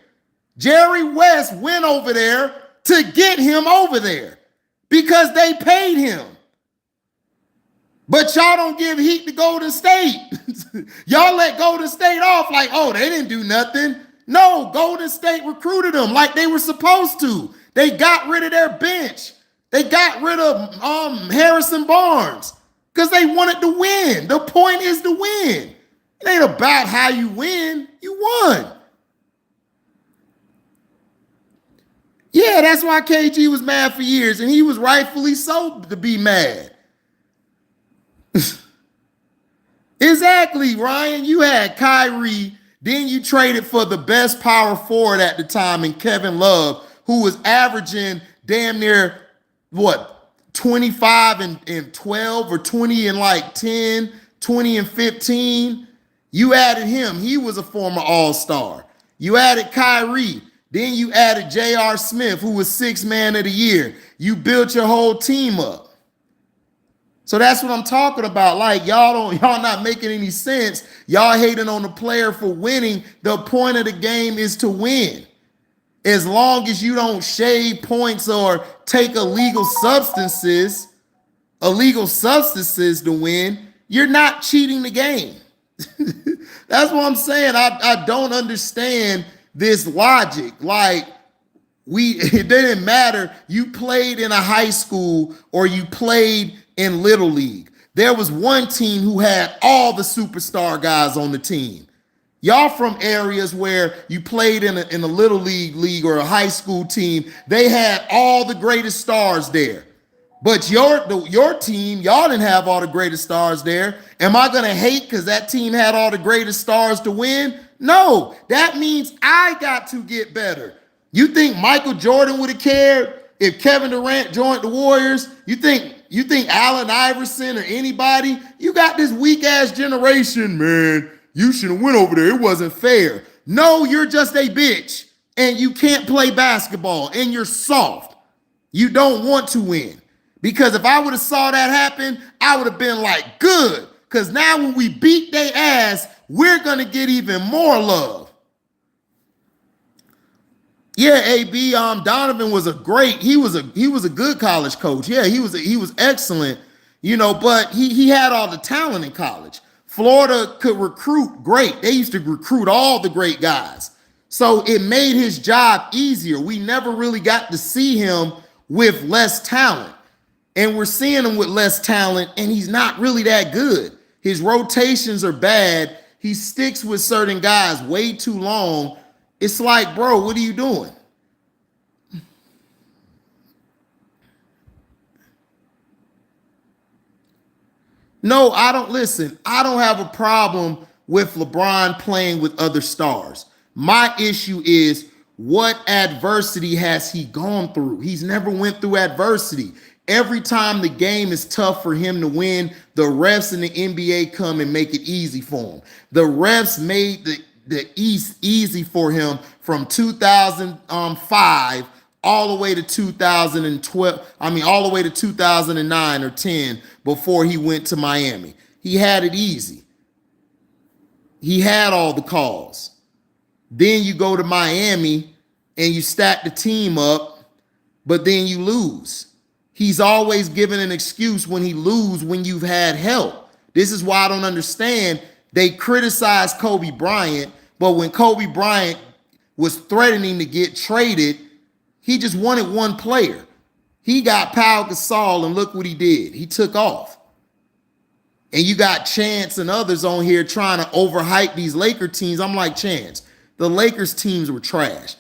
S1: Jerry West went over there to get him over there because they paid him. But y'all don't give heat to Golden State. Y'all let Golden State off like, oh, they didn't do nothing. No, Golden State recruited them like they were supposed to. They got rid of their bench. They got rid of Harrison Barnes because they wanted to win. The point is to win. It ain't about how you win. You won. Yeah, that's why KG was mad for years, and he was rightfully so to be mad. Exactly, Ryan. You had Kyrie, then you traded for the best power forward at the time in Kevin Love, who was averaging damn near, 25 and 12 or 20 and like 10, 20 and 15. You added him. He was a former All-Star. You added Kyrie. Then you added J.R. Smith, who was sixth man of the year. You built your whole team up. So that's what I'm talking about. Like, y'all not making any sense. Y'all hating on the player for winning. The point of the game is to win. As long as you don't shave points or take illegal substances to win, you're not cheating the game. That's what I'm saying. I don't understand this logic. Like, it didn't matter. You played in a high school or you played in Little League. There was one team who had all the superstar guys on the team. Y'all from areas where you played in a Little League or a high school team, they had all the greatest stars there. But your team, y'all didn't have all the greatest stars there. Am I going to hate because that team had all the greatest stars to win? No, that means I got to get better. You think Michael Jordan would have cared if Kevin Durant joined the Warriors? You think Allen Iverson or anybody? You got this weak ass generation, man. You should have went over there. It wasn't fair. No, you're just a bitch and you can't play basketball and you're soft. You don't want to win. Because if I would have saw that happen, I would have been like, good. Because now when we beat their ass, we're going to get even more love. Yeah, AB, Donovan was he was a good college coach. Yeah, he was excellent, but he had all the talent in college. Florida could recruit great. They used to recruit all the great guys. So it made his job easier. We never really got to see him with less talent. And we're seeing him with less talent, and he's not really that good. His rotations are bad. He sticks with certain guys way too long. It's like, bro, what are you doing? No, I don't have a problem with LeBron playing with other stars. My issue is what adversity has he gone through? He's never went through adversity. Every time the game is tough for him to win, the refs in the NBA come and make it easy for him. The refs made the East easy for him from 2005 all the way to 2012. I mean, all the way to 2009 or 10 before he went to Miami. He had it easy. He had all the calls. Then you go to Miami and you stack the team up, but then you lose. He's always given an excuse when he lose when you've had help. This is why I don't understand. They criticize Kobe Bryant, but when Kobe Bryant was threatening to get traded, he just wanted one player. He got Pau Gasol, and look what he did. He took off. And you got Chance and others on here trying to overhype these Laker teams. I'm like, Chance, the Lakers teams were trash.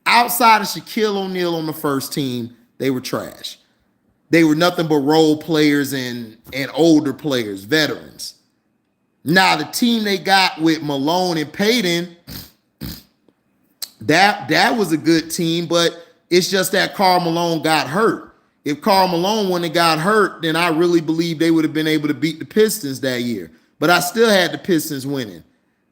S1: Outside of Shaquille O'Neal on the first team, they were trash. They were nothing but role players and older players, veterans. Now, the team they got with Malone and Payton, that was a good team, but it's just that Karl Malone got hurt. If Karl Malone wouldn't have got hurt, then I really believe they would have been able to beat the Pistons that year. But I still had the Pistons winning.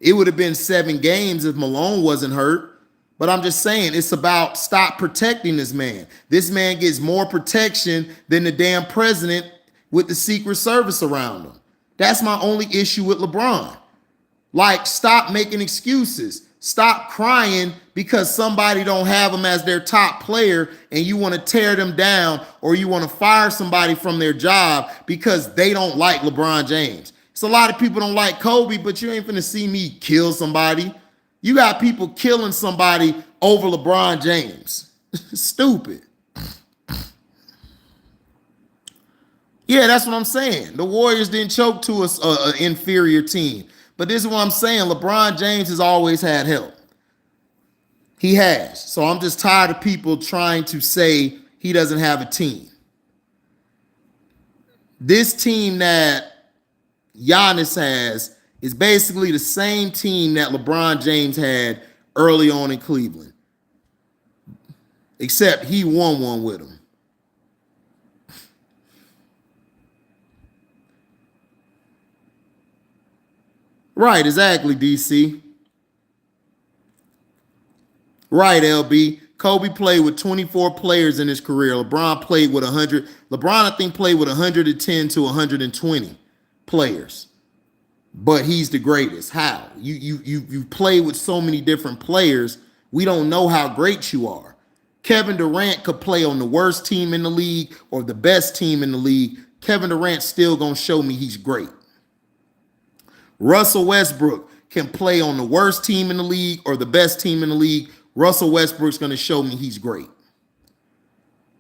S1: It would have been 7 games if Malone wasn't hurt. But I'm just saying, it's about stop protecting this man. This man gets more protection than the damn president with the Secret Service around him. That's my only issue with LeBron. Like, stop making excuses. Stop crying because somebody don't have him as their top player and you want to tear them down, or you want to fire somebody from their job because they don't like LeBron James. It's a lot of people don't like Kobe, but you ain't finna see me kill somebody. You got people killing somebody over LeBron James. Stupid. Yeah, that's what I'm saying. The Warriors didn't choke to an inferior team. But this is what I'm saying. LeBron James has always had help. He has. So I'm just tired of people trying to say he doesn't have a team. This team that Giannis has is basically the same team that LeBron James had early on in Cleveland. Except he won one with him. Right, exactly, DC. Right, LB. Kobe played with 24 players in his career. LeBron played with 100. LeBron, I think, played with 110 to 120 players. But he's the greatest. How? You play with so many different players. We don't know how great you are. Kevin Durant could play on the worst team in the league or the best team in the league. Kevin Durant's still going to show me he's great. Russell Westbrook can play on the worst team in the league or the best team in the league. Russell Westbrook's going to show me he's great.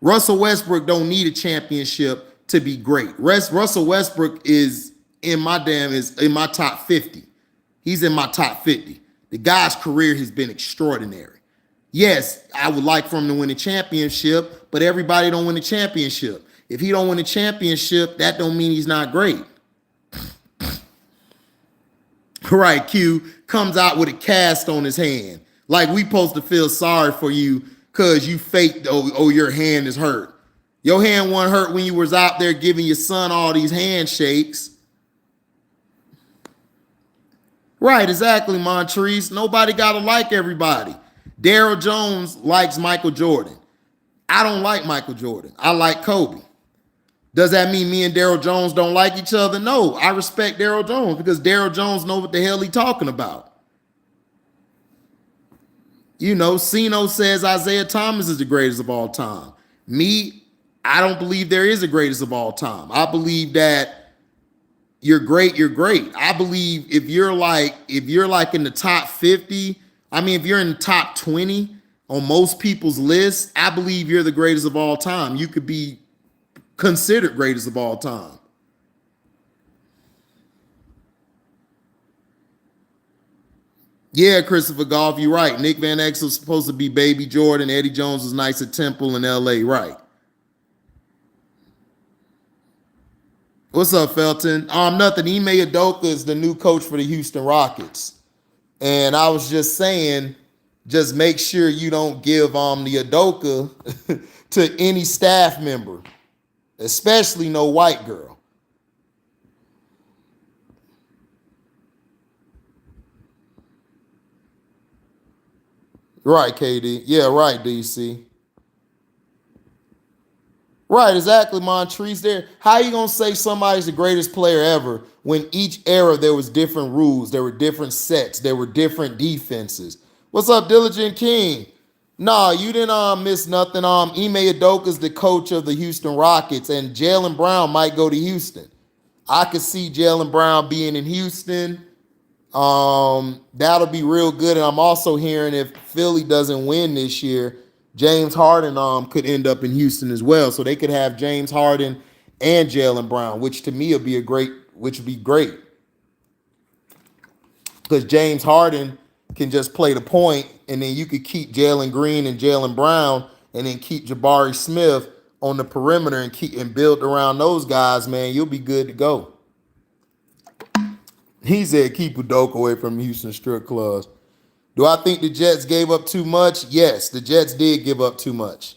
S1: Russell Westbrook don't need a championship to be great. Russell Westbrook is in my top 50. He's in my top 50. The guy's career has been extraordinary. Yes, I would like for him to win a championship, but everybody don't win a championship. If he don't win a championship, that don't mean he's not great. Right, Q comes out with a cast on his hand. Like we supposed to feel sorry for you because you faked, oh, your hand is hurt. Your hand wasn't hurt when you was out there giving your son all these handshakes. Right, exactly, Montrese. Nobody got to like everybody. Daryl Jones likes Michael Jordan. I don't like Michael Jordan. I like Kobe. Does that mean me and Daryl Jones don't like each other? No, I respect Daryl Jones because Daryl Jones knows what the hell he's talking about. You know, Sino says Isaiah Thomas is the greatest of all time. Me, I don't believe there is a greatest of all time. I believe that you're great, you're great. I believe if you're like in the top 50, I mean, if you're in the top 20 on most people's lists, I believe you're the greatest of all time. You could be considered greatest of all time. Yeah, Christopher Goff, you're right. Nick Van Exel was supposed to be Baby Jordan. Eddie Jones was nice at Temple in LA, right? What's up, Felton? Nothing. Ime Udoka is the new coach for the Houston Rockets. And I was just saying, just make sure you don't give the Udoka to any staff member. especially no white girl. Right, KD. Yeah, right, DC. Right, exactly, Montrese. There, how you gonna say somebody's the greatest player ever when each era there was different rules, there were different sets, there were different defenses? What's up, Diligent King? Nah, you didn't miss nothing. Ime Udoka's the coach of the Houston Rockets, and Jaylen Brown might go to Houston. I could see Jaylen Brown being in Houston. That'll be real good. And I'm also hearing if Philly doesn't win this year, James Harden could end up in Houston as well. So they could have James Harden and Jaylen Brown, which to me would be great. Because James Harden can just play the point, and then you could keep Jalen Green and Jaylen Brown, and then keep Jabari Smith on the perimeter and build around those guys, man. You'll be good to go. He said keep Udoka away from Houston strip clubs. Do I think the Jets gave up too much? Yes, the Jets did give up too much.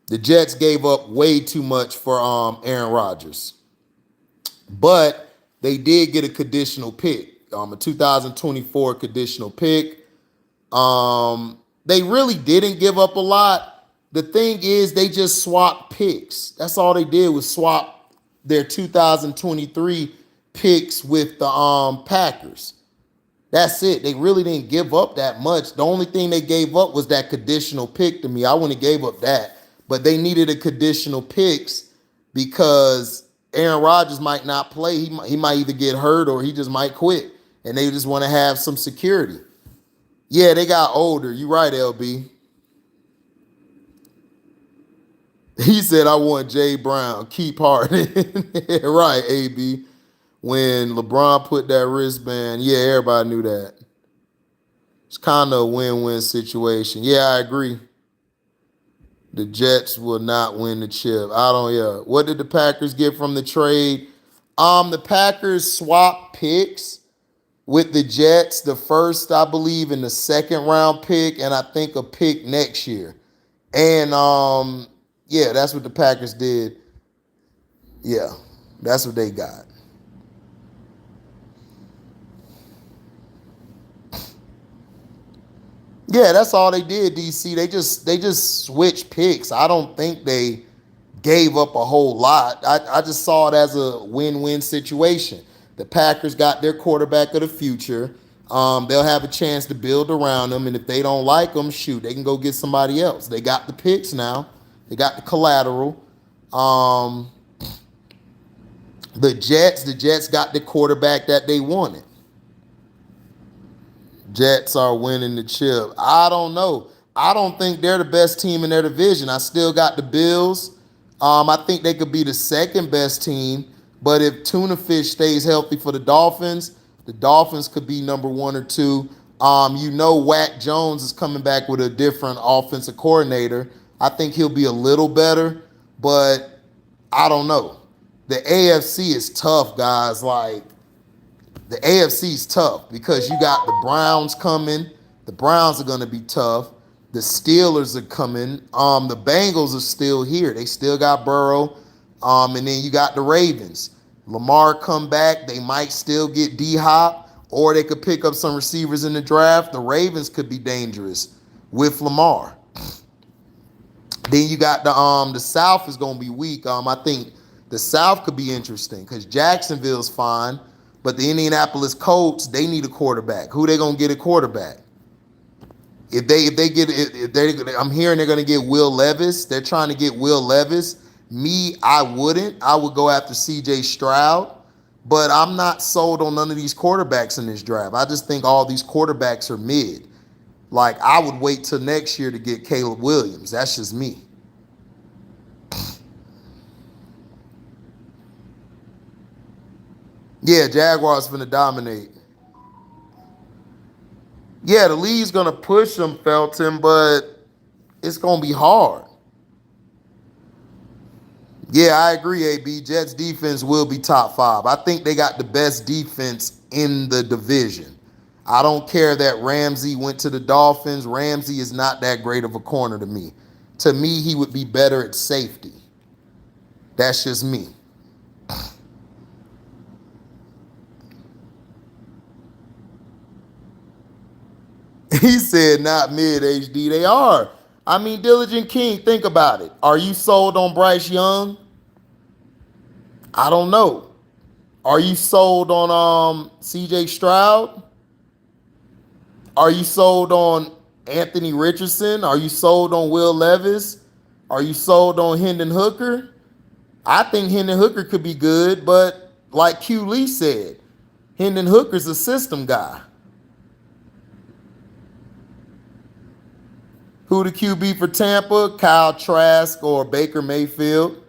S1: The Jets gave up way too much for Aaron Rodgers. But they did get a conditional pick, a 2024 conditional pick. They really didn't give up a lot. The thing is, they just swapped picks. That's all they did was swap their 2023 picks with the Packers. That's it. They really didn't give up that much. The only thing they gave up was that conditional pick to me. I wouldn't have gave up that. But they needed a conditional picks because Aaron Rodgers might not play. He might either get hurt or he just might quit. And they just want to have some security. Yeah, they got older. You're right, LB. He said, I want Jay Brown. Keep Harden. Right, AB. When LeBron put that wristband, yeah, everybody knew that. It's kind of a win-win situation. Yeah, I agree. The Jets will not win the chip. Yeah. What did the Packers get from the trade? The Packers swapped picks with the Jets, the first, I believe, and the second round pick, and I think a pick next year. And yeah, that's what the Packers did. Yeah, that's what they got. Yeah, that's all they did, DC. They just switched picks. I don't think they gave up a whole lot. I just saw it as a win-win situation. The Packers got their quarterback of the future. They'll have a chance to build around them, and if they don't like them, shoot, they can go get somebody else. They got the picks now. They got the collateral. The Jets got the quarterback that they wanted. Jets are winning the chip. I don't know. I don't think they're the best team in their division. I still got the Bills. I think they could be the second best team. But if Tuna Fish stays healthy for the Dolphins could be number one or two. Wack Jones is coming back with a different offensive coordinator. I think he'll be a little better, but I don't know. The AFC is tough, guys. Like, the AFC is tough because you got the Browns coming. The Browns are going to be tough. The Steelers are coming. The Bengals are still here. They still got Burrow. And then you got the Ravens. Lamar come back. They might still get D-Hop, or they could pick up some receivers in the draft. The Ravens could be dangerous with Lamar. Then you got the South is going to be weak. I think the South could be interesting because Jacksonville's fine. But the Indianapolis Colts, they need a quarterback. Who they gonna get a quarterback? I'm hearing they're gonna get Will Levis. They're trying to get Will Levis. Me, I wouldn't. I would go after C.J. Stroud. But I'm not sold on none of these quarterbacks in this draft. I just think all these quarterbacks are mid. Like, I would wait till next year to get Caleb Williams. That's just me. Yeah, Jaguars finna dominate. Yeah, the league's gonna push them, Felton, but it's gonna be hard. Yeah, I agree, AB. Jets defense will be top five. I think they got the best defense in the division. I don't care that Ramsey went to the Dolphins. Ramsey is not that great of a corner to me. To me, he would be better at safety. That's just me. He said not mid HD. They are. I mean, Diligent King, think about it. Are you sold on Bryce Young? I don't know. Are you sold on CJ Stroud? Are you sold on Anthony Richardson? Are you sold on Will Levis? Are you sold on Hendon Hooker? I think Hendon Hooker could be good, but like Q Lee said, Hendon Hooker's a system guy. Who the QB for Tampa? Kyle Trask or Baker Mayfield?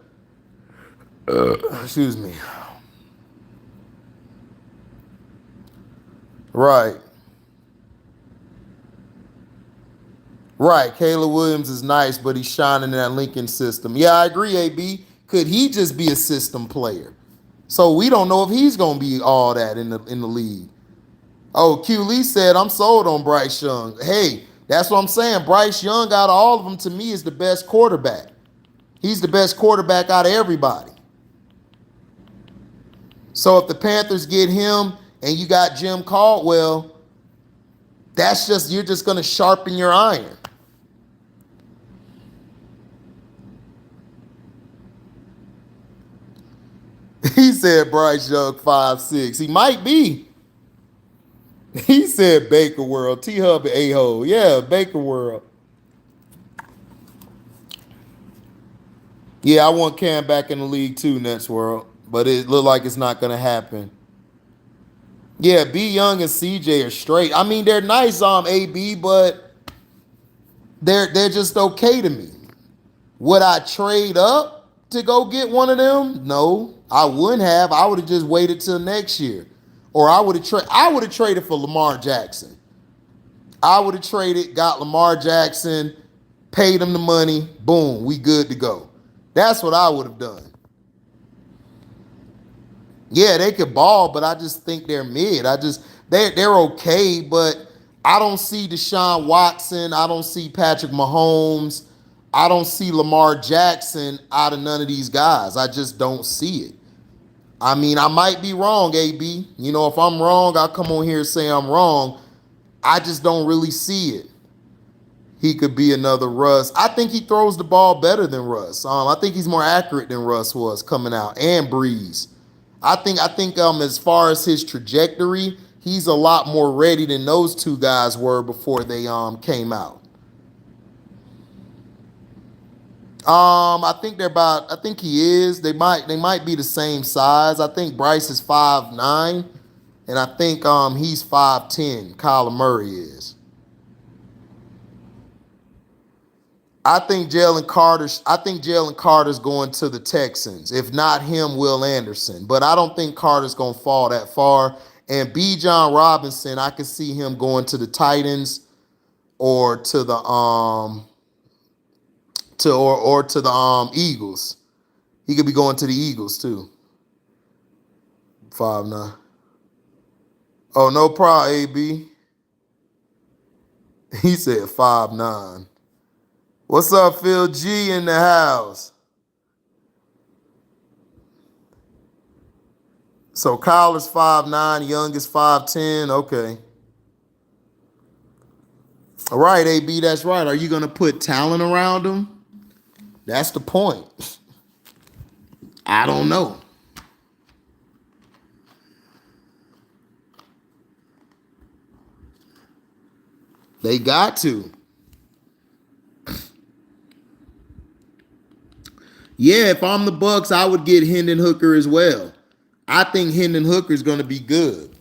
S1: Excuse me. Right. Right. Caleb Williams is nice, but he's shining in that Lincoln system. Yeah, I agree, AB. Could he just be a system player? So we don't know if he's going to be all that in the league. Oh, Q Lee said, I'm sold on Bryce Young. Hey, that's what I'm saying. Bryce Young, out of all of them, to me, is the best quarterback. He's the best quarterback out of everybody. So if the Panthers get him and you got Jim Caldwell, you're just going to sharpen your iron. He said Bryce Young 5'6". He might be. He said Baker World. T-Hub a-hole. Yeah, Baker World. Yeah, I want Cam back in the league too, Nets World. But it looked like it's not going to happen. Yeah, B. Young and CJ are straight. I mean, they're nice, AB, but they're just okay to me. Would I trade up to go get one of them? No, I wouldn't have. I would have just waited till next year. Or I would have traded for Lamar Jackson. I would have traded, got Lamar Jackson, paid him the money, boom, we good to go. That's what I would have done. Yeah, they could ball, but I just think they're mid. They're okay, but I don't see Deshaun Watson. I don't see Patrick Mahomes. I don't see Lamar Jackson out of none of these guys. I just don't see it. I mean, I might be wrong, AB. You know, if I'm wrong, I'll come on here and say I'm wrong. I just don't really see it. He could be another Russ. I think he throws the ball better than Russ. I think he's more accurate than Russ was coming out, and Breeze. I think as far as his trajectory, he's a lot more ready than those two guys were before they came out. I think he is. They might be the same size. I think Bryce is 5'9", and I think he's 5'10", Kyler Murray is. I think Jalen Carter's going to the Texans. If not him, Will Anderson. But I don't think Carter's going to fall that far. And B. John Robinson, I could see him going to the Titans or to the Eagles. He could be going to the Eagles too. 5'9". Oh, no problem, AB. He said 5'9". What's up, Phil G in the house? So Kyler's 5'9", Young is 5'10". Okay. All right, AB, that's right. Are you going to put talent around him? That's the point. I don't know. They got to. Yeah, if I'm the Bucks, I would get Hendon Hooker as well. I think Hendon Hooker is going to be good.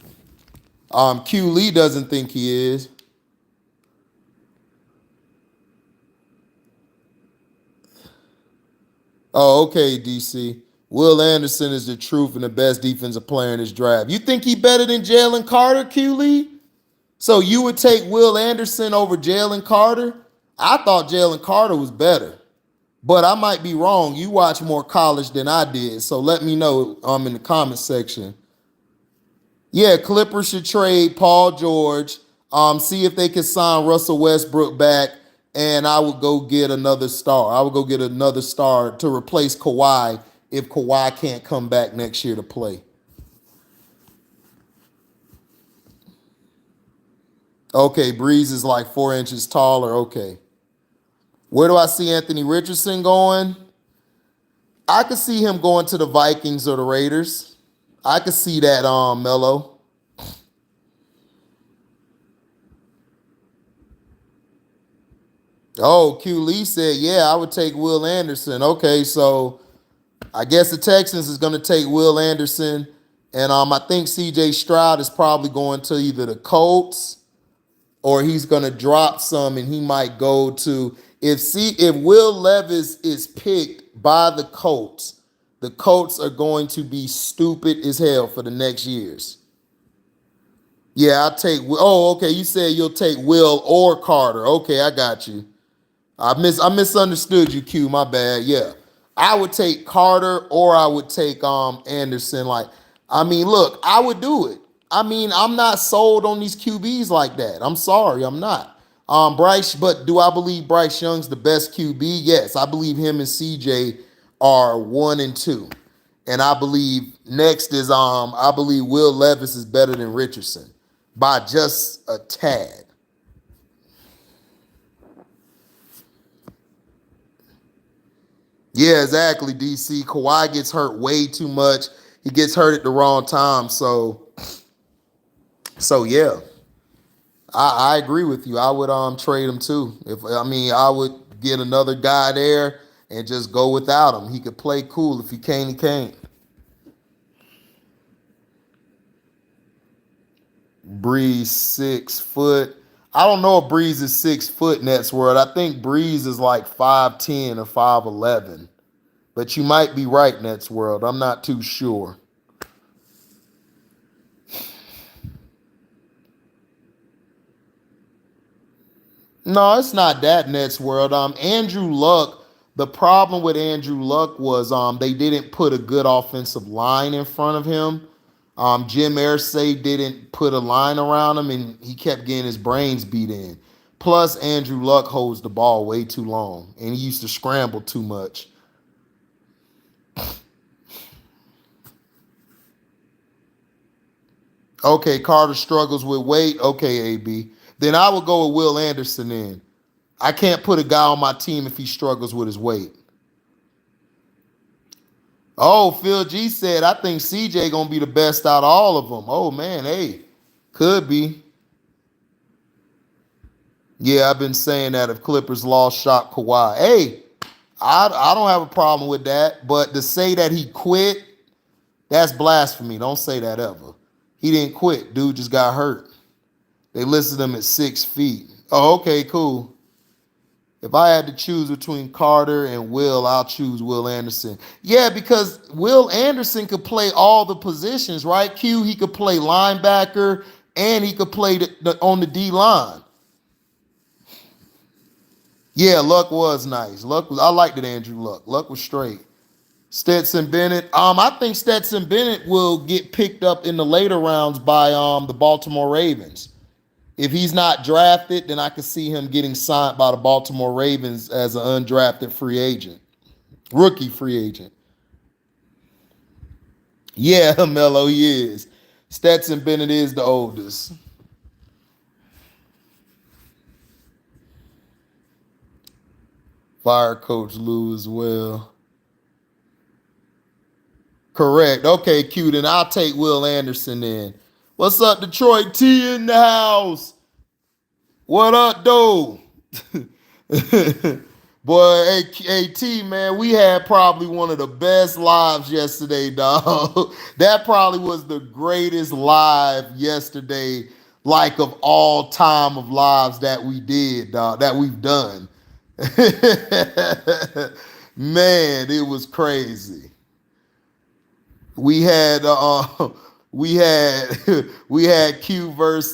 S1: Q Lee doesn't think he is. Oh, okay, DC. Will Anderson is the truth and the best defensive player in this draft. You think he better than Jalen Carter, Q Lee? So you would take Will Anderson over Jalen Carter? I thought Jalen Carter was better. But I might be wrong. You watch more college than I did. So let me know in the comment section. Yeah, Clippers should trade Paul George. See if they can sign Russell Westbrook back. And I would go get another star. I would go get another star to replace Kawhi if Kawhi can't come back next year to play. Okay, Breeze is like 4 inches taller. Okay. Where do I see Anthony Richardson going? I could see him going to the Vikings or the Raiders. I could see that, Melo. Oh, Q Lee said, yeah, I would take Will Anderson. Okay, so I guess the Texans is going to take Will Anderson. And I think CJ Stroud is probably going to either the Colts or he's going to drop some and he might go to if Will Levis is picked by the Colts are going to be stupid as hell for the next years. Yeah, I'll take. Oh, okay. You said you'll take Will or Carter. Okay, I got you. I misunderstood you, Q. My bad. Yeah, I would take Carter or I would take Anderson. Like, I mean, look, I would do it. I mean, I'm not sold on these QBs like that. I'm sorry, I'm not. Bryce, but do I believe Bryce Young's the best QB? Yes, I believe him and CJ are 1 and 2. And I believe next is I believe Will Levis is better than Richardson by just a tad. Yeah, exactly, DC. Kawhi gets hurt way too much. He gets hurt at the wrong time. So yeah. I agree with you. I would trade him too. I would get another guy there and just go without him. He could play cool. If he can't, he can't. Breeze 6 foot. I don't know if Breeze is 6 foot in Nets world. I think Breeze is like 5'10 or 5'11. But you might be right, Nets world. I'm not too sure. No, it's not that, Nets world. Andrew Luck. The problem with Andrew Luck was they didn't put a good offensive line in front of him. Jim Irsay didn't put a line around him, and he kept getting his brains beat in. Plus, Andrew Luck holds the ball way too long, and he used to scramble too much. Okay, Carter struggles with weight. Okay, AB. Then I would go with Will Anderson in. I can't put a guy on my team if he struggles with his weight. Oh, Phil G said, I think CJ going to be the best out of all of them. Oh, man, hey, could be. Yeah, I've been saying that if Clippers lost, shot Kawhi. Hey, I don't have a problem with that. But to say that he quit, that's blasphemy. Don't say that ever. He didn't quit. Dude just got hurt. They listed him at 6 feet. Oh, okay, cool. If I had to choose between Carter and Will, I'll choose Will Anderson. Yeah, because Will Anderson could play all the positions, right? Q, he could play linebacker and he could play on the D line. Yeah, Luck was nice. I liked it, Andrew Luck. Luck was straight. Stetson Bennett. I think Stetson Bennett will get picked up in the later rounds by the Baltimore Ravens. If he's not drafted, then I could see him getting signed by the Baltimore Ravens as an undrafted free agent. Rookie free agent. Yeah, Melo, he is. Stetson Bennett is the oldest. Fire Coach Lou as well. Correct. Okay, Q, then I'll take Will Anderson in. What's up, Detroit T in the house? What up, dude? Boy, hey, T, man, we had probably one of the best lives yesterday, dog. That probably was the greatest live yesterday, like of all time of lives that we did, dog, that we've done. Man, it was crazy. We had we had Q versus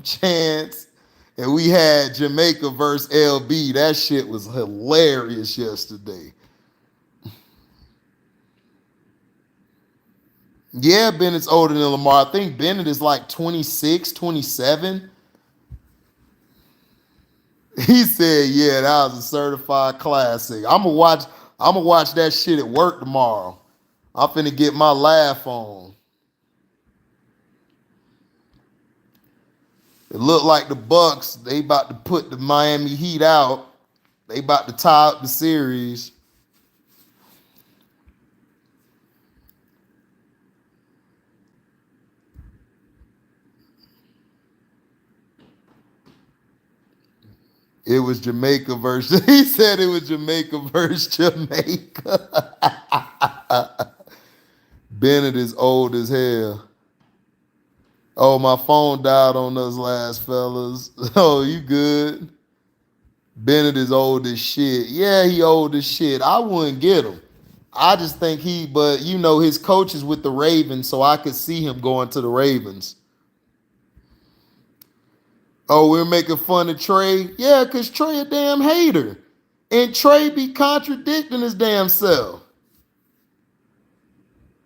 S1: Chance, and we had Jamaica versus LB. That shit was hilarious yesterday. Yeah, Bennett's older than Lamar. I think Bennett is like 26, 27. He said, yeah, that was a certified classic. I'm gonna watch. I'm gonna watch that shit at work tomorrow. I'm finna get my laugh on. It looked like the Bucks, they about to put the Miami Heat out. They about to tie up the series. It was Jamaica versus, he said it was Jamaica versus Jamaica. Bennett is old as hell. Oh, my phone died on us last, fellas. Oh, you good? Bennett is old as shit. Yeah, he old as shit. I wouldn't get him. I just think but you know, his coach is with the Ravens, so I could see him going to the Ravens. Oh, we're making fun of Trey? Yeah, because Trey a damn hater. And Trey be contradicting his damn self.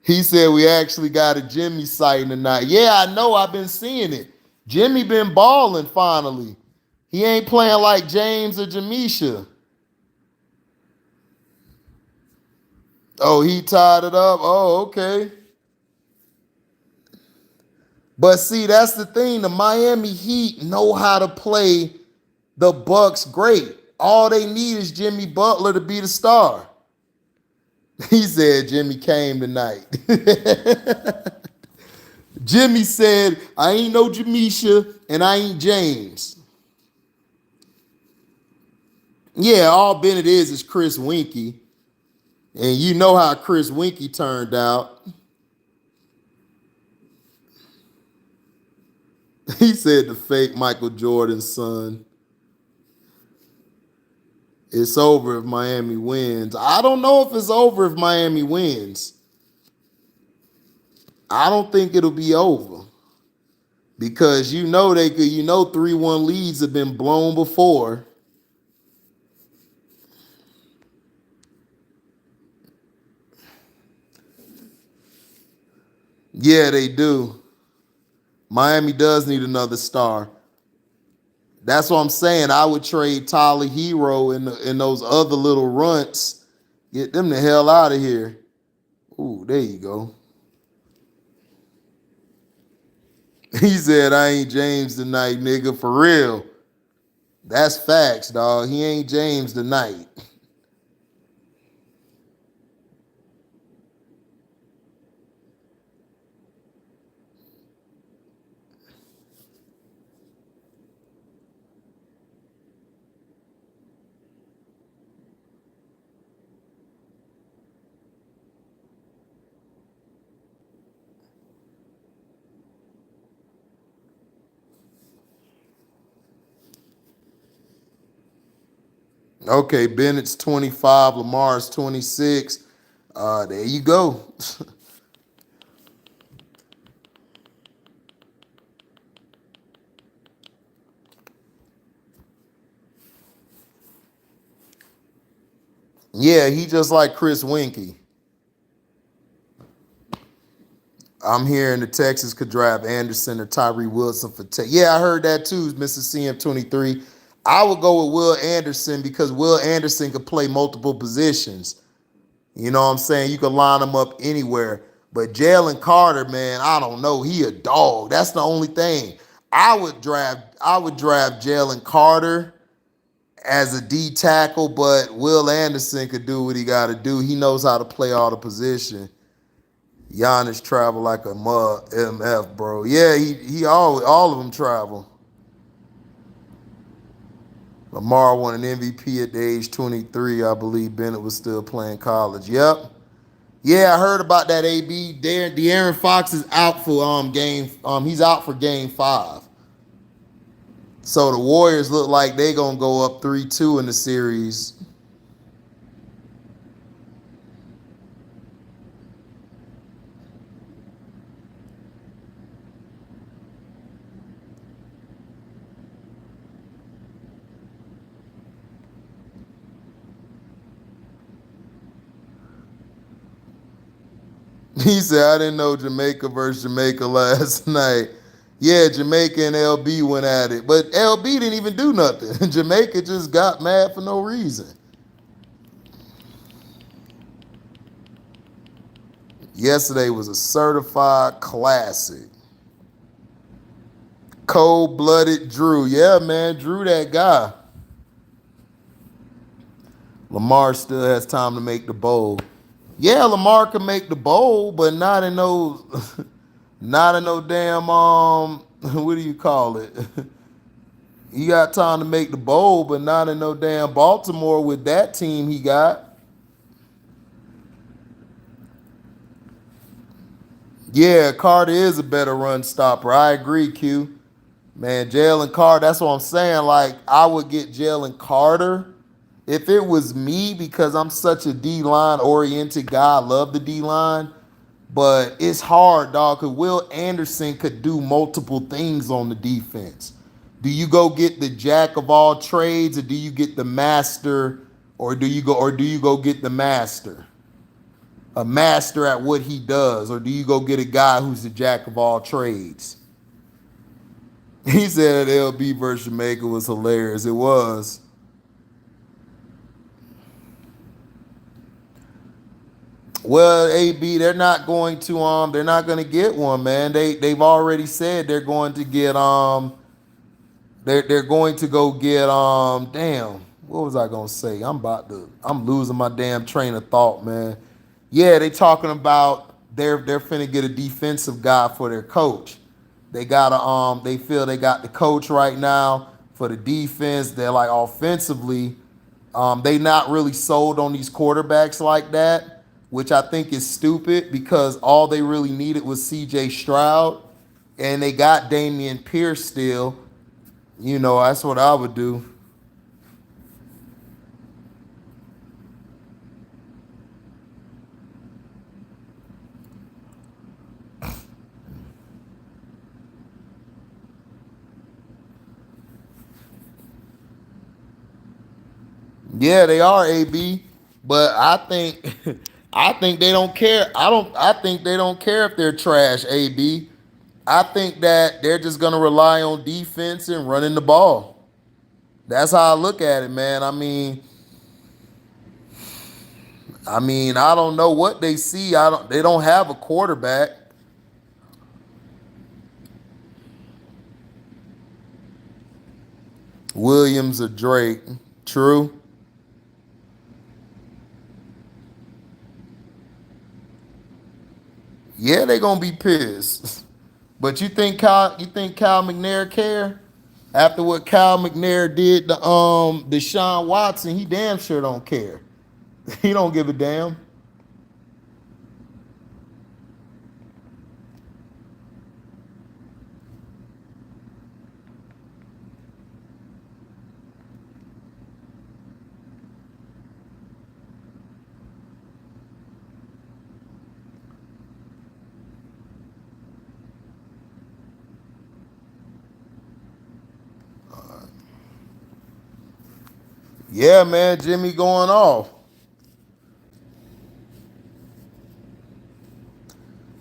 S1: He said we actually got a Jimmy sighting tonight. Yeah, I know. I've been seeing it. Jimmy been balling finally. He ain't playing like James or Jamisha. Oh, he tied it up? Oh, okay. But see, that's the thing. The Miami Heat know how to play the Bucks great. All they need is Jimmy Butler to be the star. He said Jimmy came tonight. Jimmy said, I ain't no Jamisha and I ain't James. Yeah, all Bennett is Chris Winkie. And you know how Chris Winkie turned out. He said the fake Michael Jordan's son. It's over if Miami wins. I don't know if it's over if Miami wins. I don't think it'll be over. Because you know 3-1 leads have been blown before. Yeah, they do. Miami does need another star. That's what I'm saying. I would trade Tyler Hero and those other little runts. Get them the hell out of here. Ooh, there you go. He said, I ain't James tonight, nigga, for real. That's facts, dog. He ain't James tonight. Okay, Bennett's 25, Lamar's 26. There you go. Yeah, he just like Chris Winkie. I'm hearing the Texans could draft Anderson or Tyree Wilson for Yeah, I heard that too, Mr. CM23. I would go with Will Anderson because Will Anderson could play multiple positions. You know what I'm saying? You could line him up anywhere. But Jalen Carter, man, I don't know. He a dog. That's the only thing. I would draft Jalen Carter as a D tackle, but Will Anderson could do what he got to do. He knows how to play all the position. Giannis travel like a MF, bro. Yeah, he all of them travel. Lamar won an MVP at the age 23. I believe Bennett was still playing college. Yep. Yeah, I heard about that. AB. De'Aaron Fox is out for he's out for game 5. So the Warriors look like they gonna go up 3-2 in the series. He said, I didn't know Jamaica versus Jamaica last night. Yeah, Jamaica and LB went at it. But LB didn't even do nothing. Jamaica just got mad for no reason. Yesterday was a certified classic. Cold-blooded Drew. Yeah, man, Drew that guy. Lamar still has time to make the bowl. Yeah, Lamar can make the bowl, but not in those, not in no damn what do you call it? He got time to make the bowl, but not in no damn Baltimore with that team he got. Yeah, Carter is a better run stopper. I agree, Q. Man, Jalen Carter, that's what I'm saying. Like, I would get Jalen Carter if it was me because I'm such a D-line oriented guy. I love the D-line. But it's hard, dog, because Will Anderson could do multiple things on the defense. Do you go get the jack of all trades, or do you get the master, or do you go get the master? A master at what he does, or do you go get a guy who's the jack of all trades? He said LB versus Jamaica was hilarious. It was. Well, AB, they're not going to get one, man. They've already said they're going to get they're going to go get damn, what was I gonna say? I'm losing my damn train of thought, man. Yeah, they talking about they're finna get a defensive guy for their coach. They feel they got the coach right now for the defense. They're like offensively, they not really sold on these quarterbacks like that, which I think is stupid because all they really needed was CJ Stroud, and they got Damian Pierce still. You know, that's what I would do. Yeah, they are AB, but I think I think they don't care. I think they don't care if they're trash, AB. I think that they're just gonna rely on defense and running the ball. That's how I look at it, man. I don't know what they see. They don't have a quarterback. Williams or Drake. True. Yeah, they gonna be pissed. But you think Cal McNair care? After what Cal McNair did to Deshaun Watson, he damn sure don't care. He don't give a damn. Yeah, man, Jimmy going off.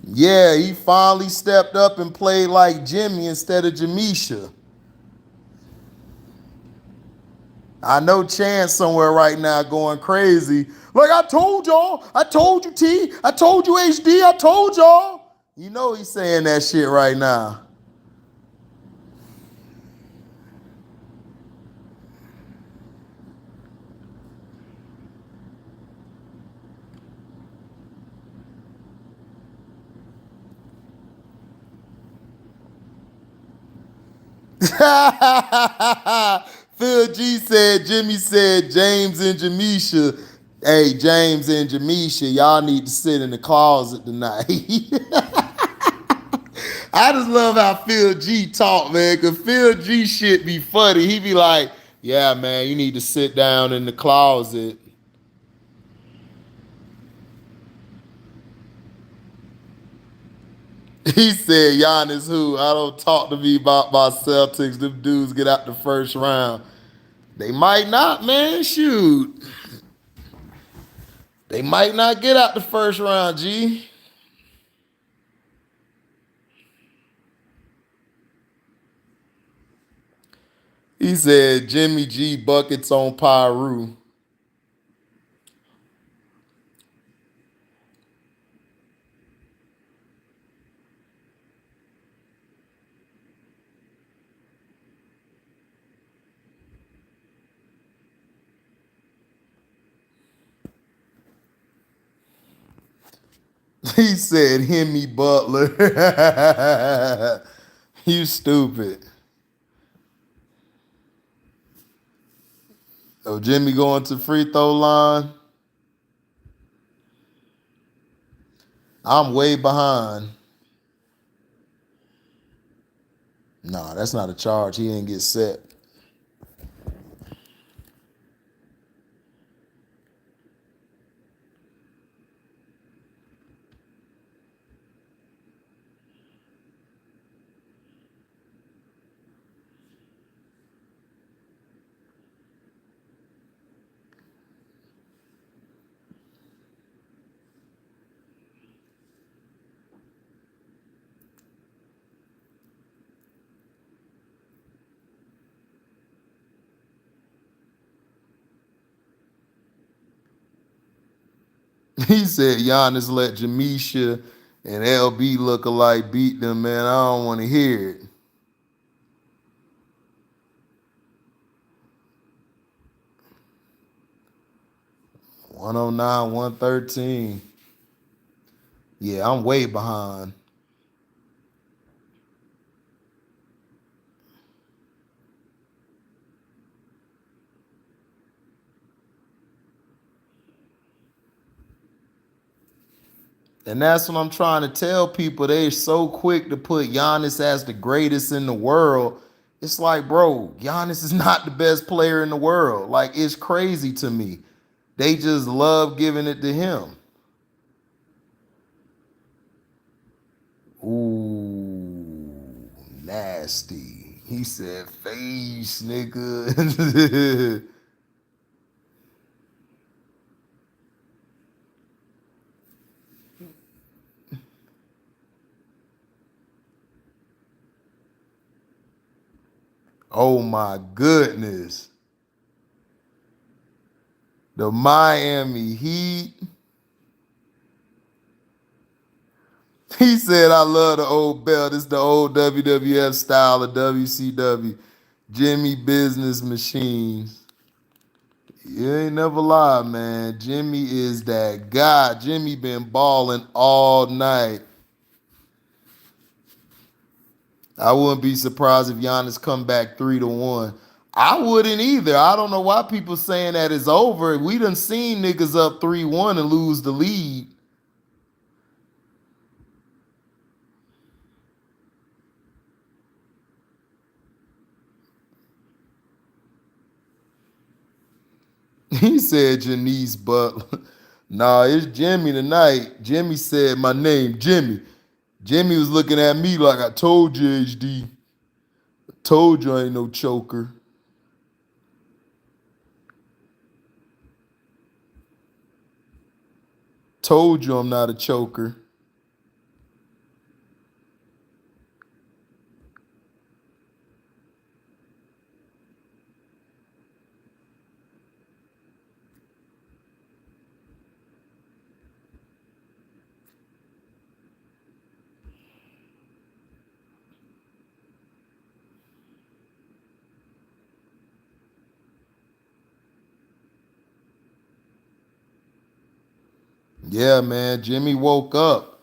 S1: Yeah, he finally stepped up and played like Jimmy instead of Jamisha. I know Chance somewhere right now going crazy. Like I told y'all, I told you T, I told you HD, I told y'all. You know he's saying that shit right now. Phil G said, Jimmy said, James and Jamisha. Hey, James and Jamisha, y'all need to sit in the closet tonight. I just love how Phil G talk, man, because Phil G shit be funny. He be like, yeah, man, you need to sit down in the closet. He said, Giannis who? I don't talk to me about my Celtics. Them dudes get out the first round. They might not, man. Shoot. They might not get out the first round, G. He said Jimmy G buckets on Pyru. He said, Hemi Butler. You stupid. Oh, Jimmy going to free throw line. I'm way behind. Nah, that's not a charge. He didn't get set. He said Giannis let Jamisha and LB look alike beat them, man. I don't want to hear it. 109, 113. Yeah, I'm way behind. And that's what I'm trying to tell people. They're so quick to put Giannis as the greatest in the world. It's like, bro, Giannis is not the best player in the world. Like, it's crazy to me. They just love giving it to him. Ooh, nasty. He said, face, nigga. Oh, my goodness. The Miami Heat. He said, I love the old belt. It's the old WWF style of WCW. Jimmy Business Machines. You ain't never lie, man. Jimmy is that guy. Jimmy been balling all night. I wouldn't be surprised if Giannis come back 3-1. I wouldn't either. I don't know why people saying that it's over. We done seen niggas up 3-1 and lose the lead. He said Janice Butler. Nah, it's Jimmy tonight. Jimmy said my name, Jimmy. Jimmy was looking at me like I told you, HD. Told you I ain't no choker. Told you I'm not a choker. Yeah, man. Jimmy woke up.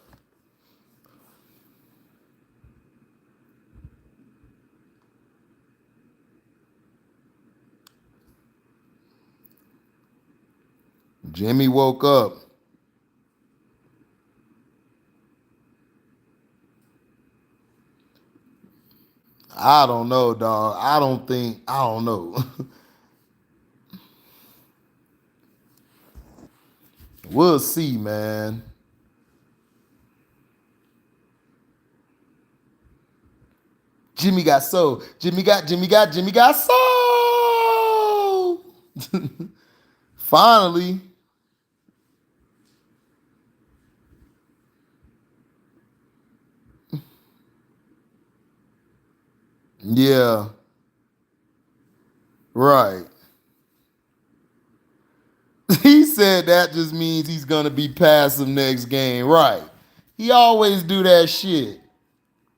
S1: Jimmy woke up. I don't know, dog. I don't know. We'll see, man. Jimmy got sold. Jimmy got sold. Finally. Yeah. Right. He said that just means he's gonna be passive next game. Right. He always do that shit.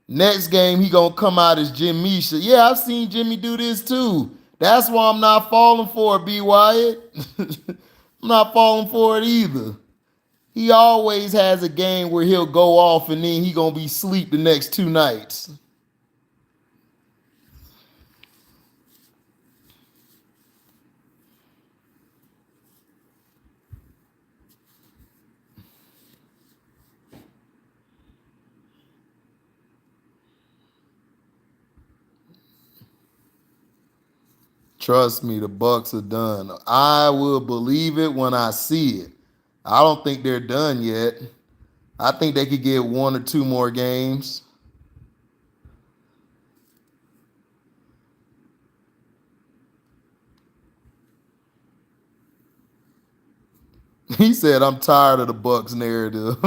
S1: Next game, he gonna come out as Jim Misha. Yeah, I've seen Jimmy do this too. That's why I'm not falling for it, B. Wyatt. I'm not falling for it either. He always has a game where he'll go off and then he gonna be asleep the next 2 nights. Trust me, the Bucks are done. I will believe it when I see it. I don't think they're done yet. I think they could get 1 or 2 more games. He said, "I'm tired of the Bucks narrative."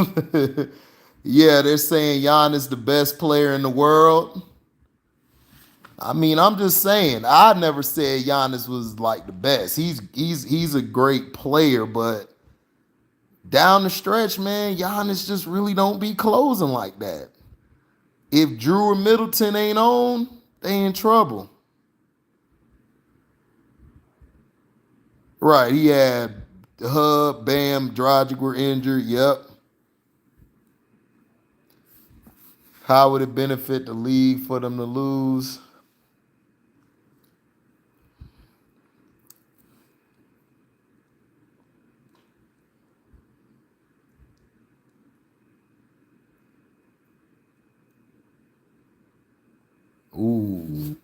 S1: Yeah, they're saying Giannis the best player in the world. I mean, I'm just saying. I never said Giannis was like the best. He's a great player, but down the stretch, man, Giannis just really don't be closing like that. If Drew or Middleton ain't on, they in trouble. Right? He had Hub, Bam, Dragic were injured. Yep. How would it benefit the league for them to lose? Ooh.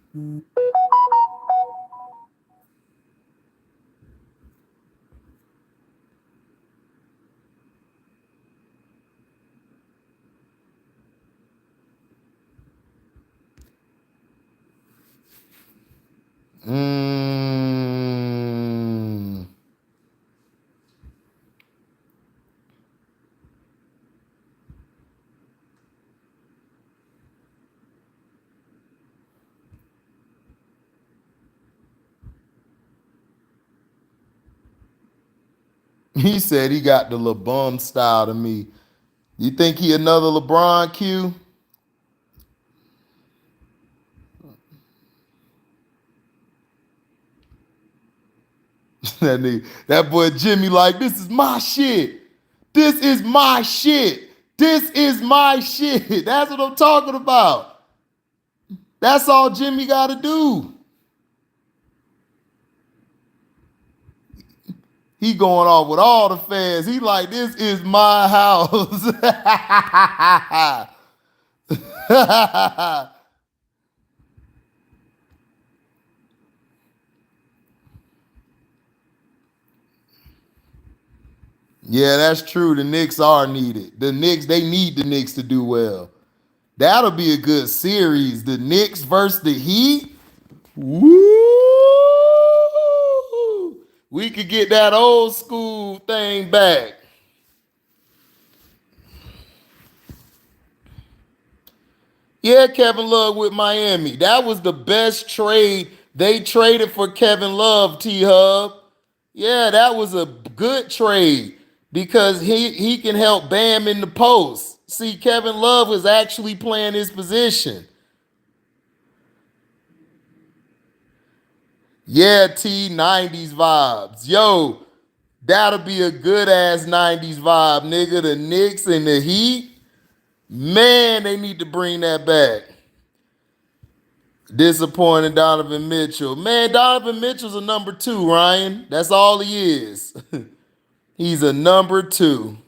S1: Mm. He said he got the LeBum style to me. You think he another LeBron Q? That boy Jimmy like, this is my shit. This is my shit. This is my shit. That's what I'm talking about. That's all Jimmy got to do. He going off with all the fans. He like, this is my house. Yeah, that's true. The Knicks are needed. They need the Knicks to do well. That'll be a good series. The Knicks versus the Heat. Woo! We could get that old school thing back. Yeah, Kevin Love with Miami. That was the best trade. They traded for Kevin Love, T Hub. Yeah, that was a good trade because he can help Bam in the post. See, Kevin Love was actually playing his position. Yeah, T, 90s vibes. Yo, that'll be a good ass 90s vibe, nigga. The Knicks and the Heat. Man, they need to bring that back. Disappointing Donovan Mitchell. Man, Donovan Mitchell's a number 2, Ryan. That's all he is. He's a number 2.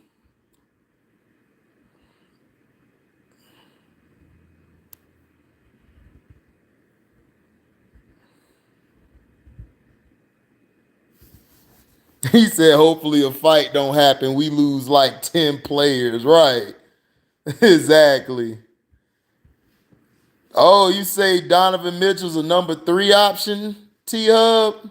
S1: He said, hopefully a fight don't happen. We lose like 10 players. Right. Exactly. Oh, you say Donovan Mitchell's a number 3 option, T Hub?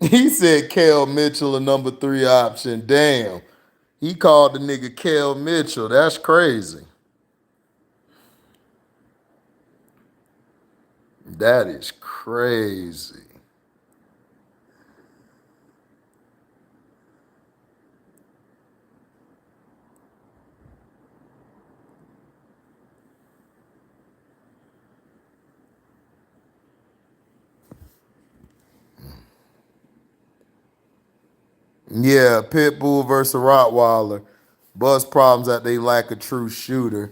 S1: He said Kel Mitchell a number 3 option. Damn. He called the nigga Kel Mitchell. That's crazy. That is crazy. Yeah, Pitbull versus Rottweiler. Buzz problems that they lack a true shooter.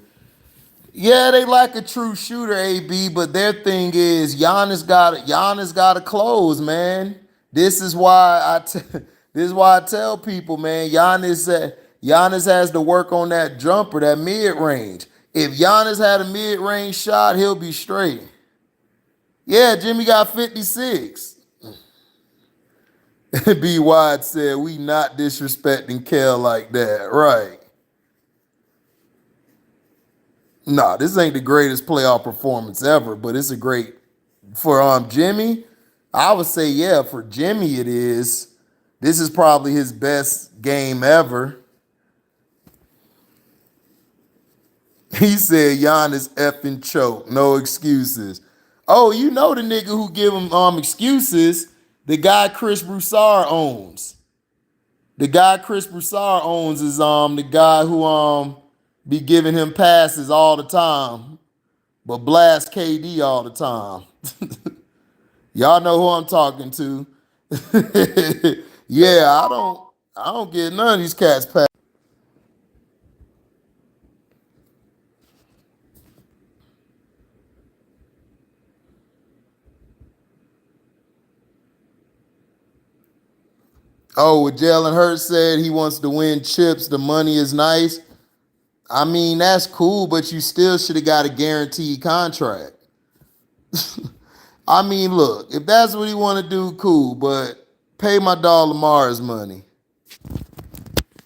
S1: Yeah, they lack a true shooter, AB. But their thing is Giannis got to close, man. This is why this is why I tell people, man. Giannis has to work on that jumper, that mid range. If Giannis had a mid range shot, he'll be straight. Yeah, Jimmy got 56. B. Wide said, we not disrespecting Kel like that. Right. Nah, this ain't the greatest playoff performance ever, but it's a great for Jimmy. I would say, yeah, for Jimmy it is. This is probably his best game ever. He said Giannis effing choke. No excuses. Oh, you know the nigga who give him excuses, the guy Chris Broussard owns. The guy Chris Broussard owns is the guy who be giving him passes all the time, but blast KD all the time. Y'all know who I'm talking to. Yeah, I don't get none of these cats passes. Oh, what Jalen Hurts said, he wants to win chips. The money is nice. I mean, that's cool, but you still should have got a guaranteed contract. I mean, look, if that's what he want to do, cool, but pay my dog Lamar his money.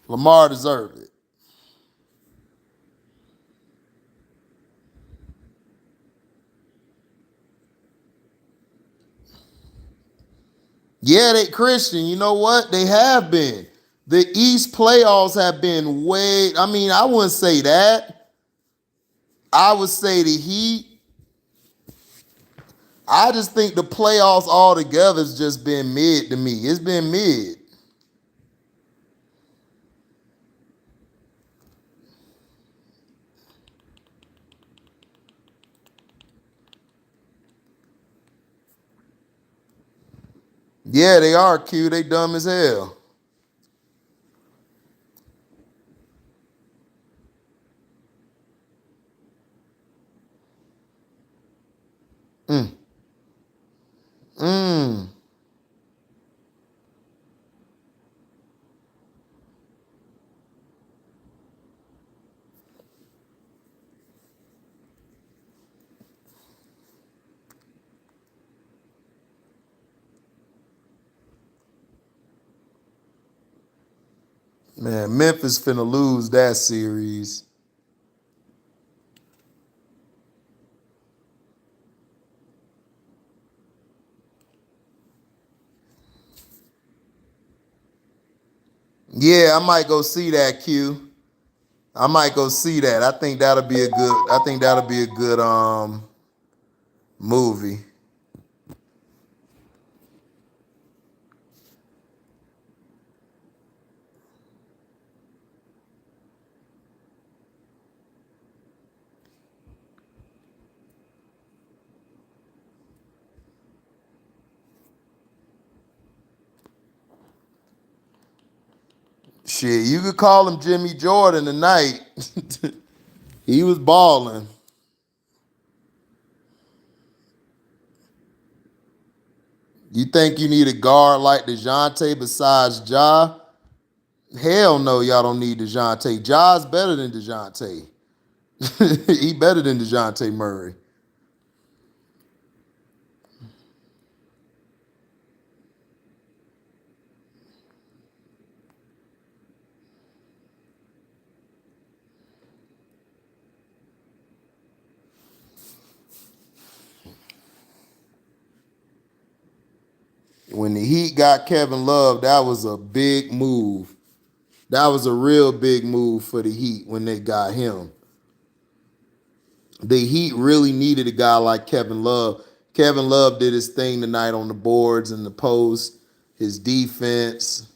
S1: Lamar deserved it. Yeah, they Christian. You know what? They have been. The East playoffs have been way. I mean, I wouldn't say that. I would say the Heat. I just think the playoffs altogether has just been mid to me. It's been mid. Yeah, they are Q. They dumb as hell. Mm, mm. Man, Memphis finna lose that series. Yeah, I might go see that, Q. I might go see that. I think that'll be a good. I think that'll be a good movie. Shit, you could call him Jimmy Jordan tonight. He was balling. You think you need a guard like DeJounte besides Ja? Hell no, y'all don't need DeJounte. Ja's better than DeJounte. He better than DeJounte Murray. When the Heat got Kevin Love, that was a big move. That was a real big move for the Heat when they got him. The Heat really needed a guy like Kevin Love. Kevin Love did his thing tonight on the boards and the post, his defense.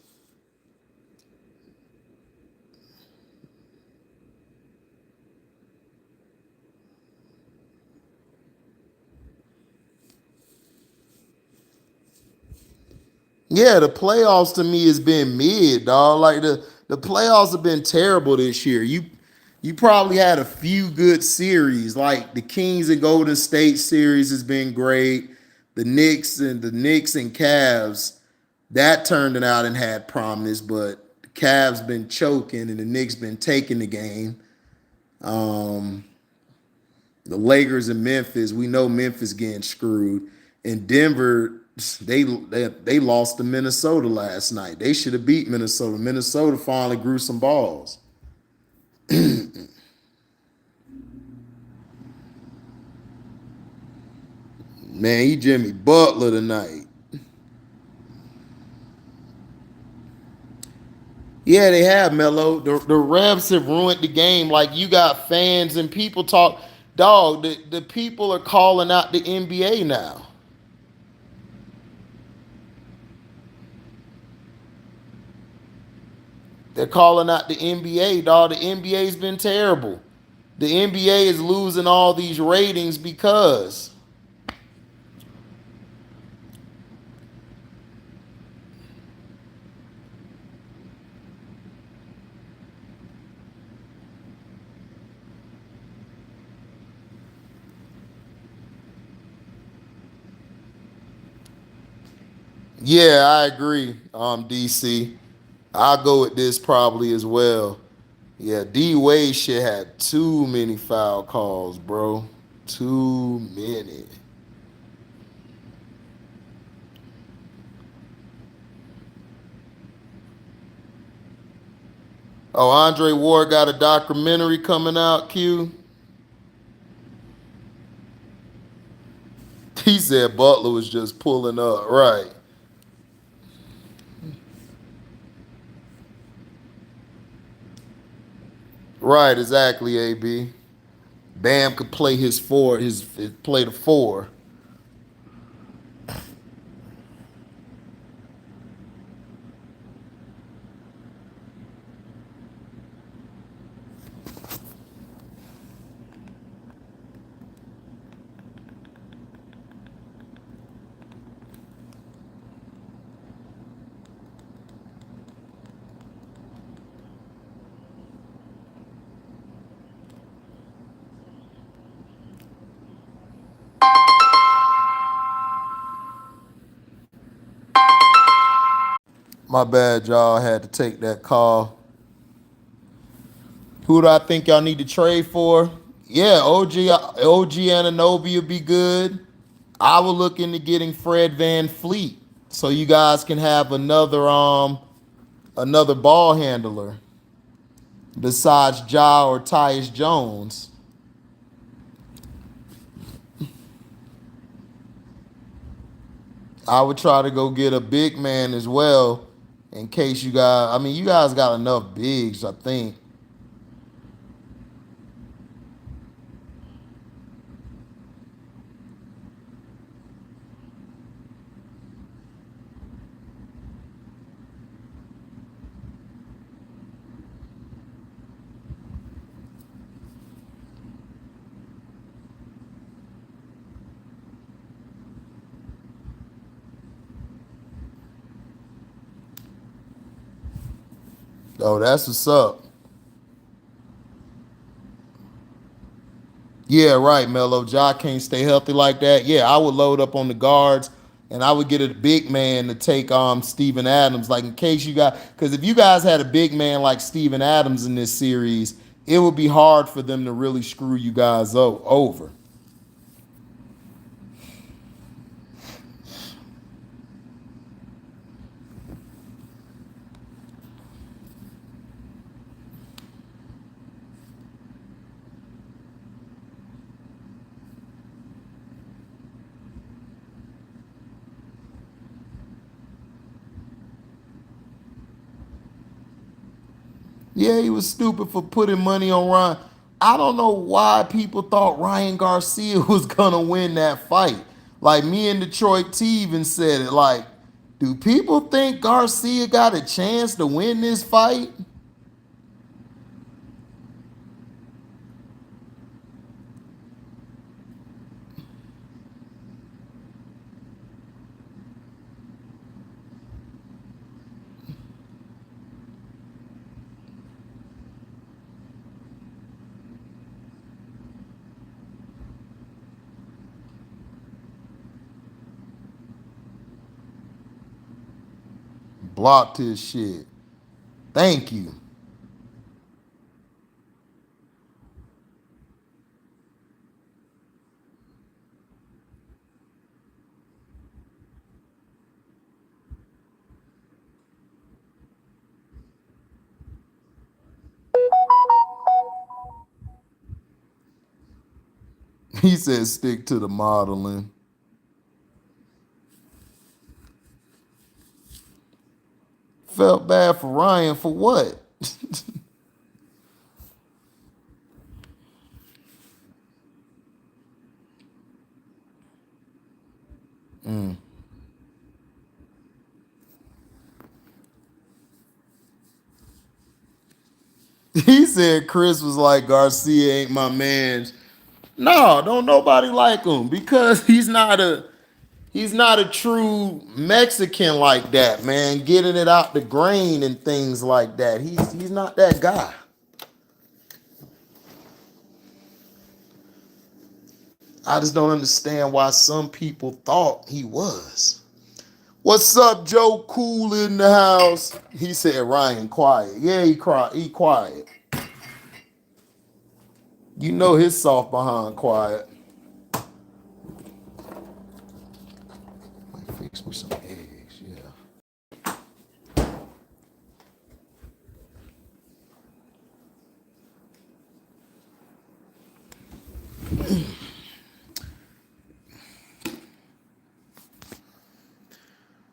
S1: Yeah, the playoffs to me has been mid, dog. Like the playoffs have been terrible this year. You probably had a few good series, like the Kings and Golden State series has been great. The Knicks and Cavs, that turned out and had promise, but the Cavs been choking and the Knicks been taking the game. Um, the Lakers and Memphis, we know Memphis getting screwed. And Denver, they lost to Minnesota last night. They should have beat Minnesota. Minnesota finally grew some balls. Man, he Jimmy Butler tonight. Yeah, they have, Melo. The refs have ruined the game. Like, you got fans and people talk. Dog, the people are calling out the NBA now. They're calling out the NBA, dog. The NBA's been terrible. The NBA is losing all these ratings because, yeah, I agree, DC. I'll go with this probably as well. Yeah, D Wade shit had too many foul calls, bro. Too many. Oh, Andre Ward got a documentary coming out, Q. He said Butler was just pulling up. Right. Right, exactly, AB. Bam could play his four, his play the four. My bad, y'all. Had to take that call. Who do I think y'all need to trade for? Yeah, OG Ananobi will be good. I will look into getting Fred Van Fleet so you guys can have another ball handler besides Ja or Tyus Jones. I would try to go get a big man as well in case you guys, I mean, you guys got enough bigs, I think. Oh, that's what's up. Yeah, right, Melo. Ja can't stay healthy like that. Yeah, I would load up on the guards and I would get a big man to take Steven Adams. Like in case you got because if you guys had a big man like Steven Adams in this series, it would be hard for them to really screw you guys over. Yeah, he was stupid for putting money on Ryan. I don't know why people thought Ryan Garcia was gonna win that fight. Like me and Detroit T even said it. Like, do people think Garcia got a chance to win this fight? Blocked his shit. Thank you. He said stick to the modeling. Felt bad for Ryan for what? He said Chris was like, Garcia ain't my man. No, don't nobody like him because he's not a true Mexican like that, man. Getting it out the grain and things like that. He's not that guy. I just don't understand why some people thought he was. What's up, Joe Cool in the house? He said Ryan quiet. Yeah, he quiet. You know his soft behind quiet. Might fix me some eggs, yeah.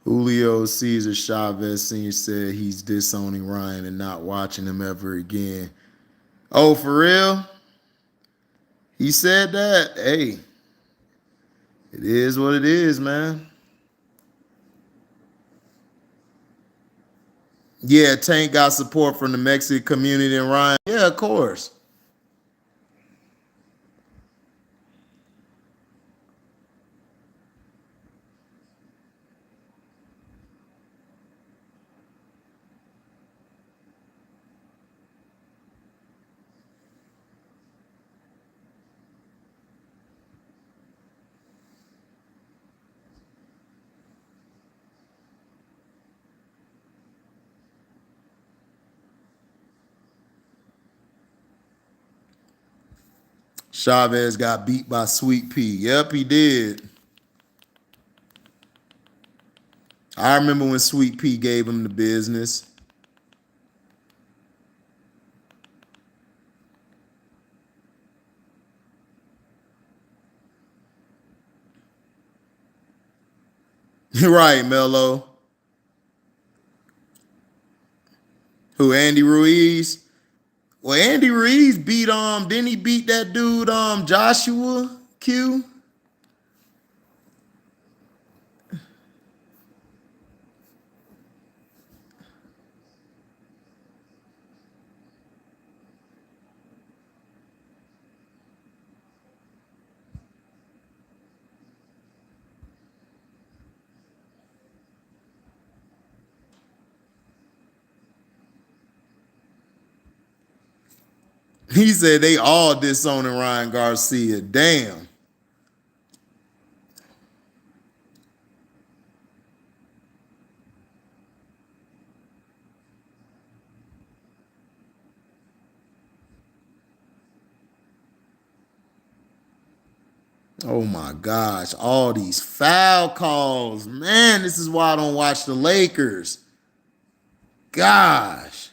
S1: Julio Cesar Chavez Sr. said he's disowning Ryan and not watching him ever again. Oh, for real? He said that? Hey, it is what it is, man. Yeah, Tank got support from the Mexican community and Ryan. Yeah, of course. Chavez got beat by Sweet Pea. Yep, he did. I remember when Sweet Pea gave him the business. Right, Mello. Who, Andy Ruiz? Well, Andy Ruiz beat didn't he beat that dude Joshua Q? He said they all disowning Ryan Garcia. Damn. Oh my gosh, all these foul calls. Man, this is why I don't watch the Lakers. Gosh.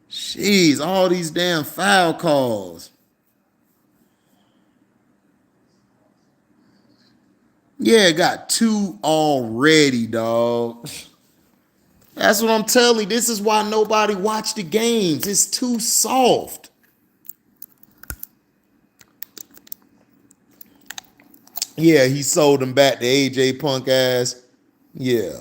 S1: Jeez, all these damn foul calls. Yeah, got two already, dog. That's what I'm telling you. This is why nobody watch the games. It's too soft. Yeah, he sold him back to AJ punk ass. Yeah.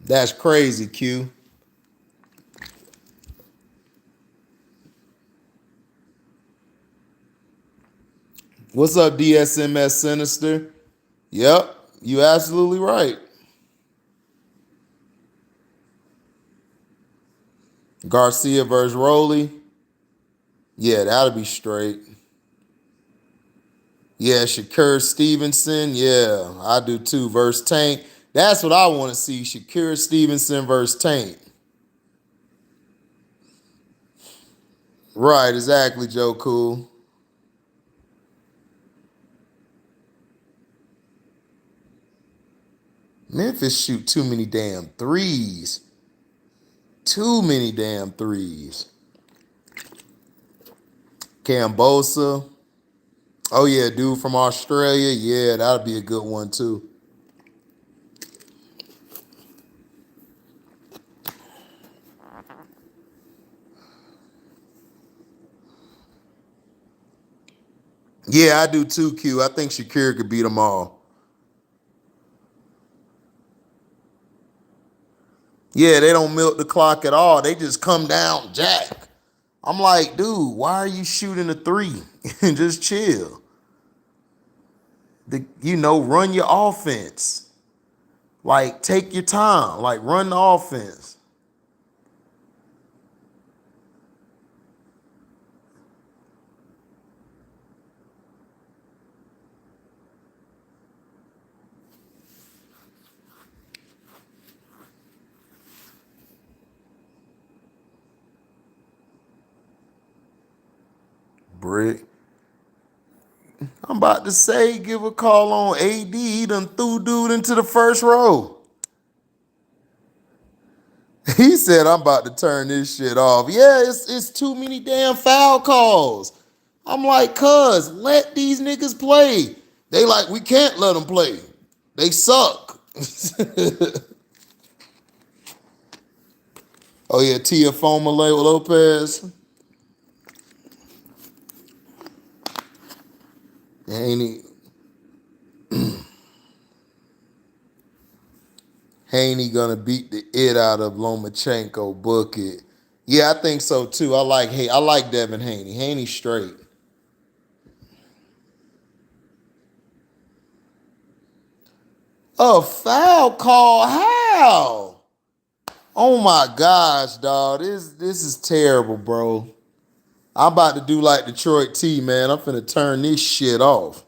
S1: That's crazy, Q. What's up, DSMS Sinister? Yep, you absolutely right. Garcia versus Rowley. Yeah, that'll be straight. Yeah, Shakur Stevenson. Yeah, I do too. Versus Tank. That's what I want to see. Shakur Stevenson versus Tank. Right, exactly, Joe Cool. Memphis shoot too many damn threes. Too many damn threes. Cambosa. Oh yeah, dude from Australia. Yeah, that'll be a good one too. Yeah, I do too, Q. I think Shakira could beat them all. Yeah, they don't milk the clock at all. They just come down, jack. I'm like, dude, why are you shooting a three? Just chill. Run your offense. Like, take your time. Like, run the offense. Brick. I'm about to say, give a call on AD. He done threw dude into the first row. He said, I'm about to turn this shit off. Yeah, it's too many damn foul calls. I'm like, cuz, let these niggas play. They like, we can't let them play. They suck. Oh yeah, Tiafoma Lopez. Haney. Haney gonna beat the it out of Lomachenko. Book it. Yeah, I think so too. I like Devin Haney. Haney straight. A foul call? How? Oh my gosh, dog. This is terrible, bro. I'm about to do like Detroit T, man. I'm finna turn this shit off.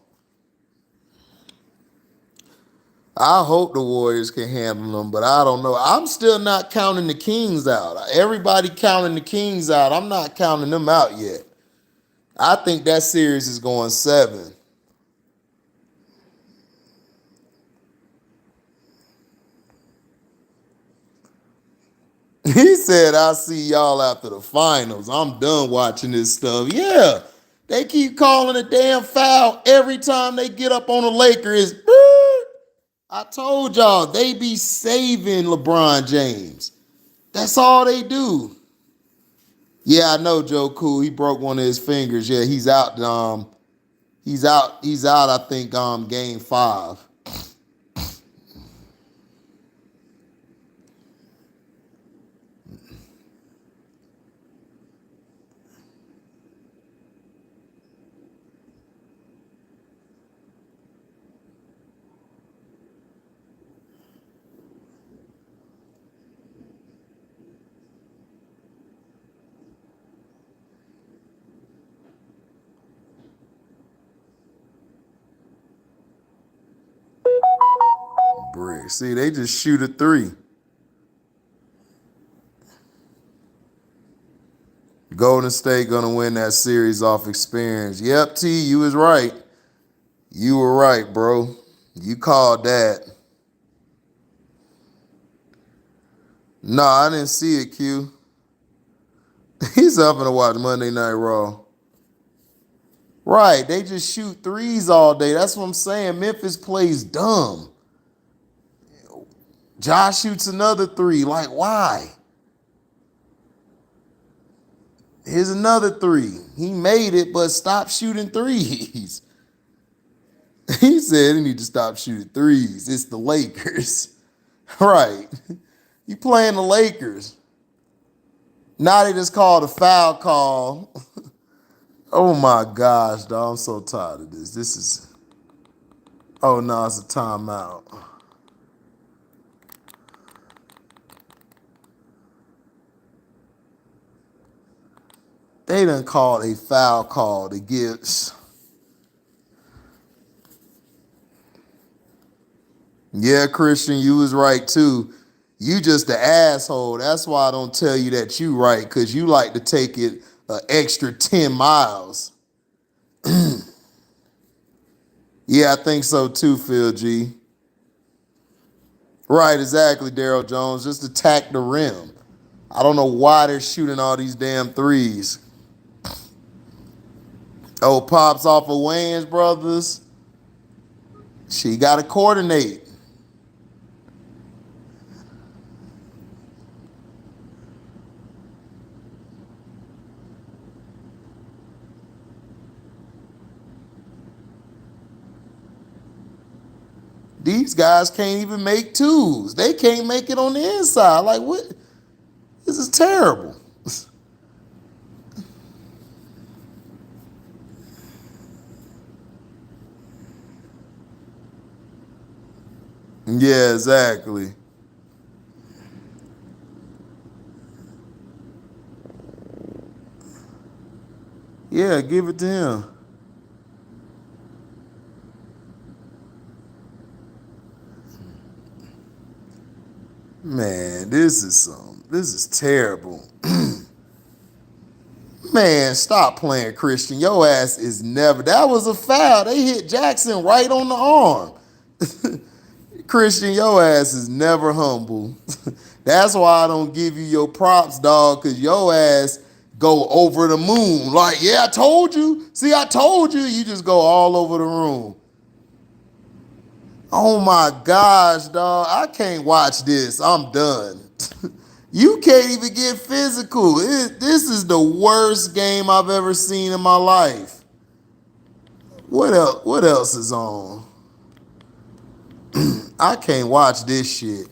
S1: I hope the Warriors can handle them, but I don't know. I'm still not counting the Kings out. Everybody counting the Kings out. I'm not counting them out yet. I think that series is going 7. He said, I'll see y'all after the finals. I'm done watching this stuff. Yeah, they keep calling a damn foul every time they get up on the Lakers. I told y'all, they be saving LeBron James. That's all they do. Yeah, I know Joe Cool. He broke one of his fingers. Yeah, he's out. He's out, I think, game 5. Brick. See, they just shoot a 3. Golden State gonna win that series off experience. Yep, T, you was right. You were right, bro. You called that. No, I didn't see it, Q. He's up to watch Monday Night Raw. Right, they just shoot threes all day. That's what I'm saying. Memphis plays dumb. Josh shoots another 3. Like, why? Here's another 3. He made it, but stop shooting threes. He said he need to stop shooting threes. It's the Lakers. Right. You playing the Lakers. Now they just called a foul call. Oh my gosh, dog. I'm so tired of this. This is. Oh no, it's a timeout. They done called a foul call to Gibbs. Yeah, Christian, you was right too. You just the asshole. That's why I don't tell you that you right, because you like to take it an extra 10 miles. Yeah, I think so too, Phil G. Right, exactly, Daryl Jones. Just attack the rim. I don't know why they're shooting all these damn threes. Oh, pops off of Wayne's brothers. She got to coordinate. These guys can't even make twos. They can't make it on the inside. Like, what? This is terrible. Yeah, exactly. Yeah, give it to him. Man, this is terrible. Man, stop playing, Christian. Your ass is never. That was a foul. They hit Jackson right on the arm. Christian, your ass is never humble. That's why I don't give you your props, dog, because your ass go over the moon. Like, yeah, I told you. See, I told you. You just go all over the room. Oh my gosh, dog. I can't watch this. I'm done. You can't even get physical. This is the worst game I've ever seen in my life. What else? What else is on? I can't watch this shit.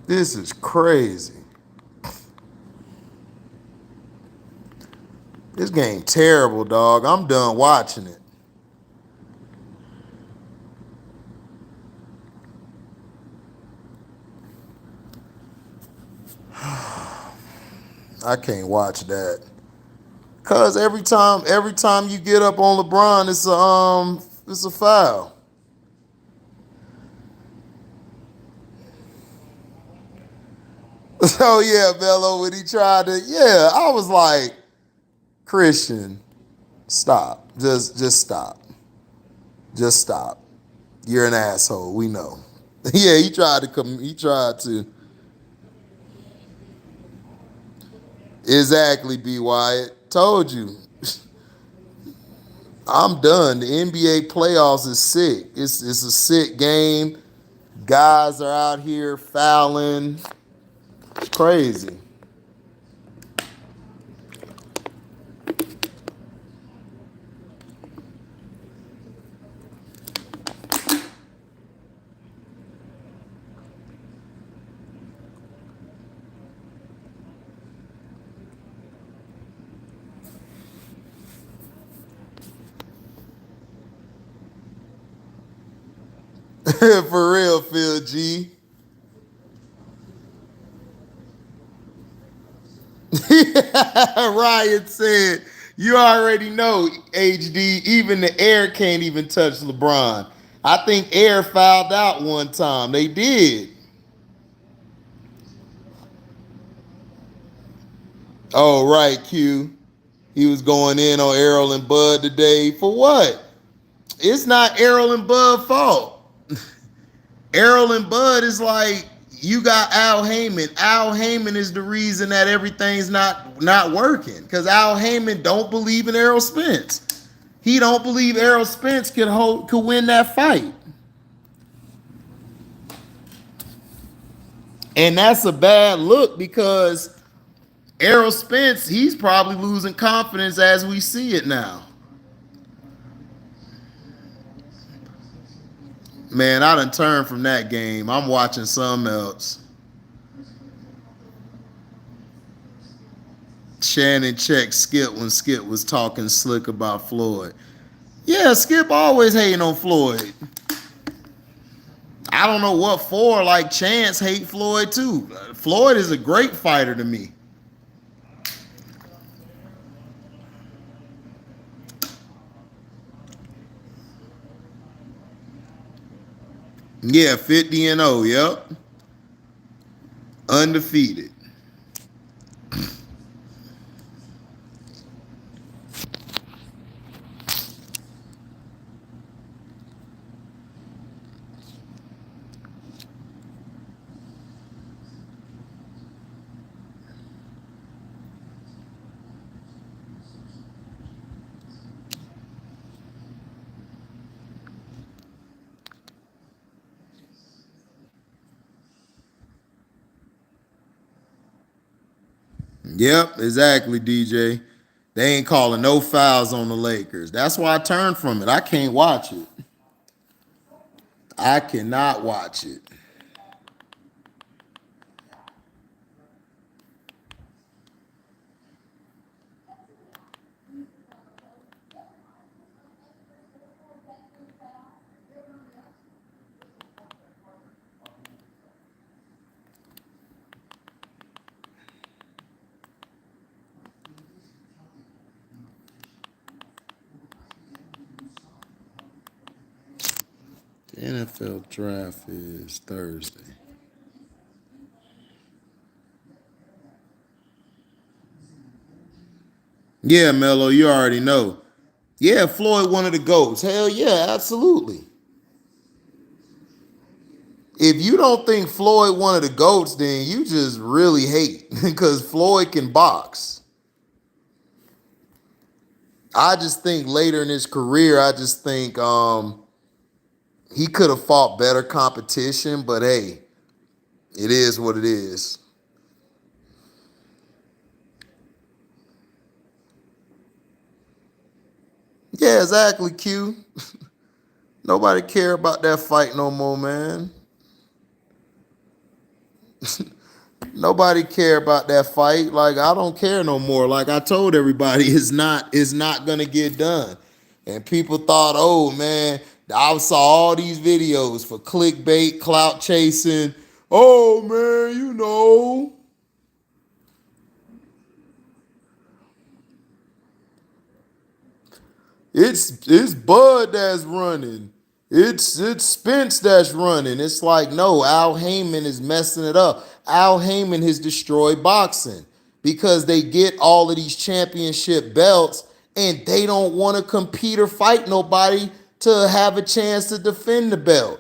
S1: This is crazy. This game terrible, dog. I'm done watching it. I can't watch that. Cause every time you get up on LeBron, it's a foul. Oh yeah, Melo, when he tried to, yeah, I was like, Christian, stop. Just stop. Just stop. You're an asshole. We know. Yeah, he tried to come. He tried to. Exactly, B. Wyatt. Told you. I'm done. The NBA playoffs is sick. It's a sick game. Guys are out here fouling. It's crazy. For real, Phil G. Ryan said, you already know, HD, even the air can't even touch LeBron. I think air fouled out one time. They did. Oh, right, Q. He was going in on Errol and Bud today. For what? It's not Errol and Bud's fault. Errol and Bud is like, you got Al Heyman. Al Heyman is the reason that everything's not working. Because Al Heyman don't believe in Errol Spence. He don't believe Errol Spence could win that fight. And that's a bad look because Errol Spence, he's probably losing confidence as we see it now. Man, I done turned from that game. I'm watching something else. Shannon checked Skip when Skip was talking slick about Floyd. Yeah, Skip always hating on Floyd. I don't know what for. Like Chance hate Floyd too. Floyd is a great fighter to me. Yeah, 50-0. Yep, undefeated. Yep, exactly, DJ. They ain't calling no fouls on the Lakers. That's why I turned from it. I can't watch it. I cannot watch it. The NFL draft is Thursday. Yeah, Mello, you already know. Yeah, Floyd one of the GOATs. Hell yeah, absolutely. If you don't think Floyd one of the GOATs, then you just really hate because Floyd can box. I just think later in his career, I just think he could have fought better competition, but hey, it is what it is. Yeah, exactly, Q. Nobody care about that fight no more, man. Nobody care about that fight. Like I don't care no more. Like I told everybody, it's not gonna get done. And people thought, oh man, I saw all these videos for clickbait, clout chasing. Oh man, it's Bud that's running. It's Spence that's running. It's like, no, Al Heyman is messing it up. Al Heyman has destroyed boxing because they get all of these championship belts and they don't want to compete or fight nobody to have a chance to defend the belt.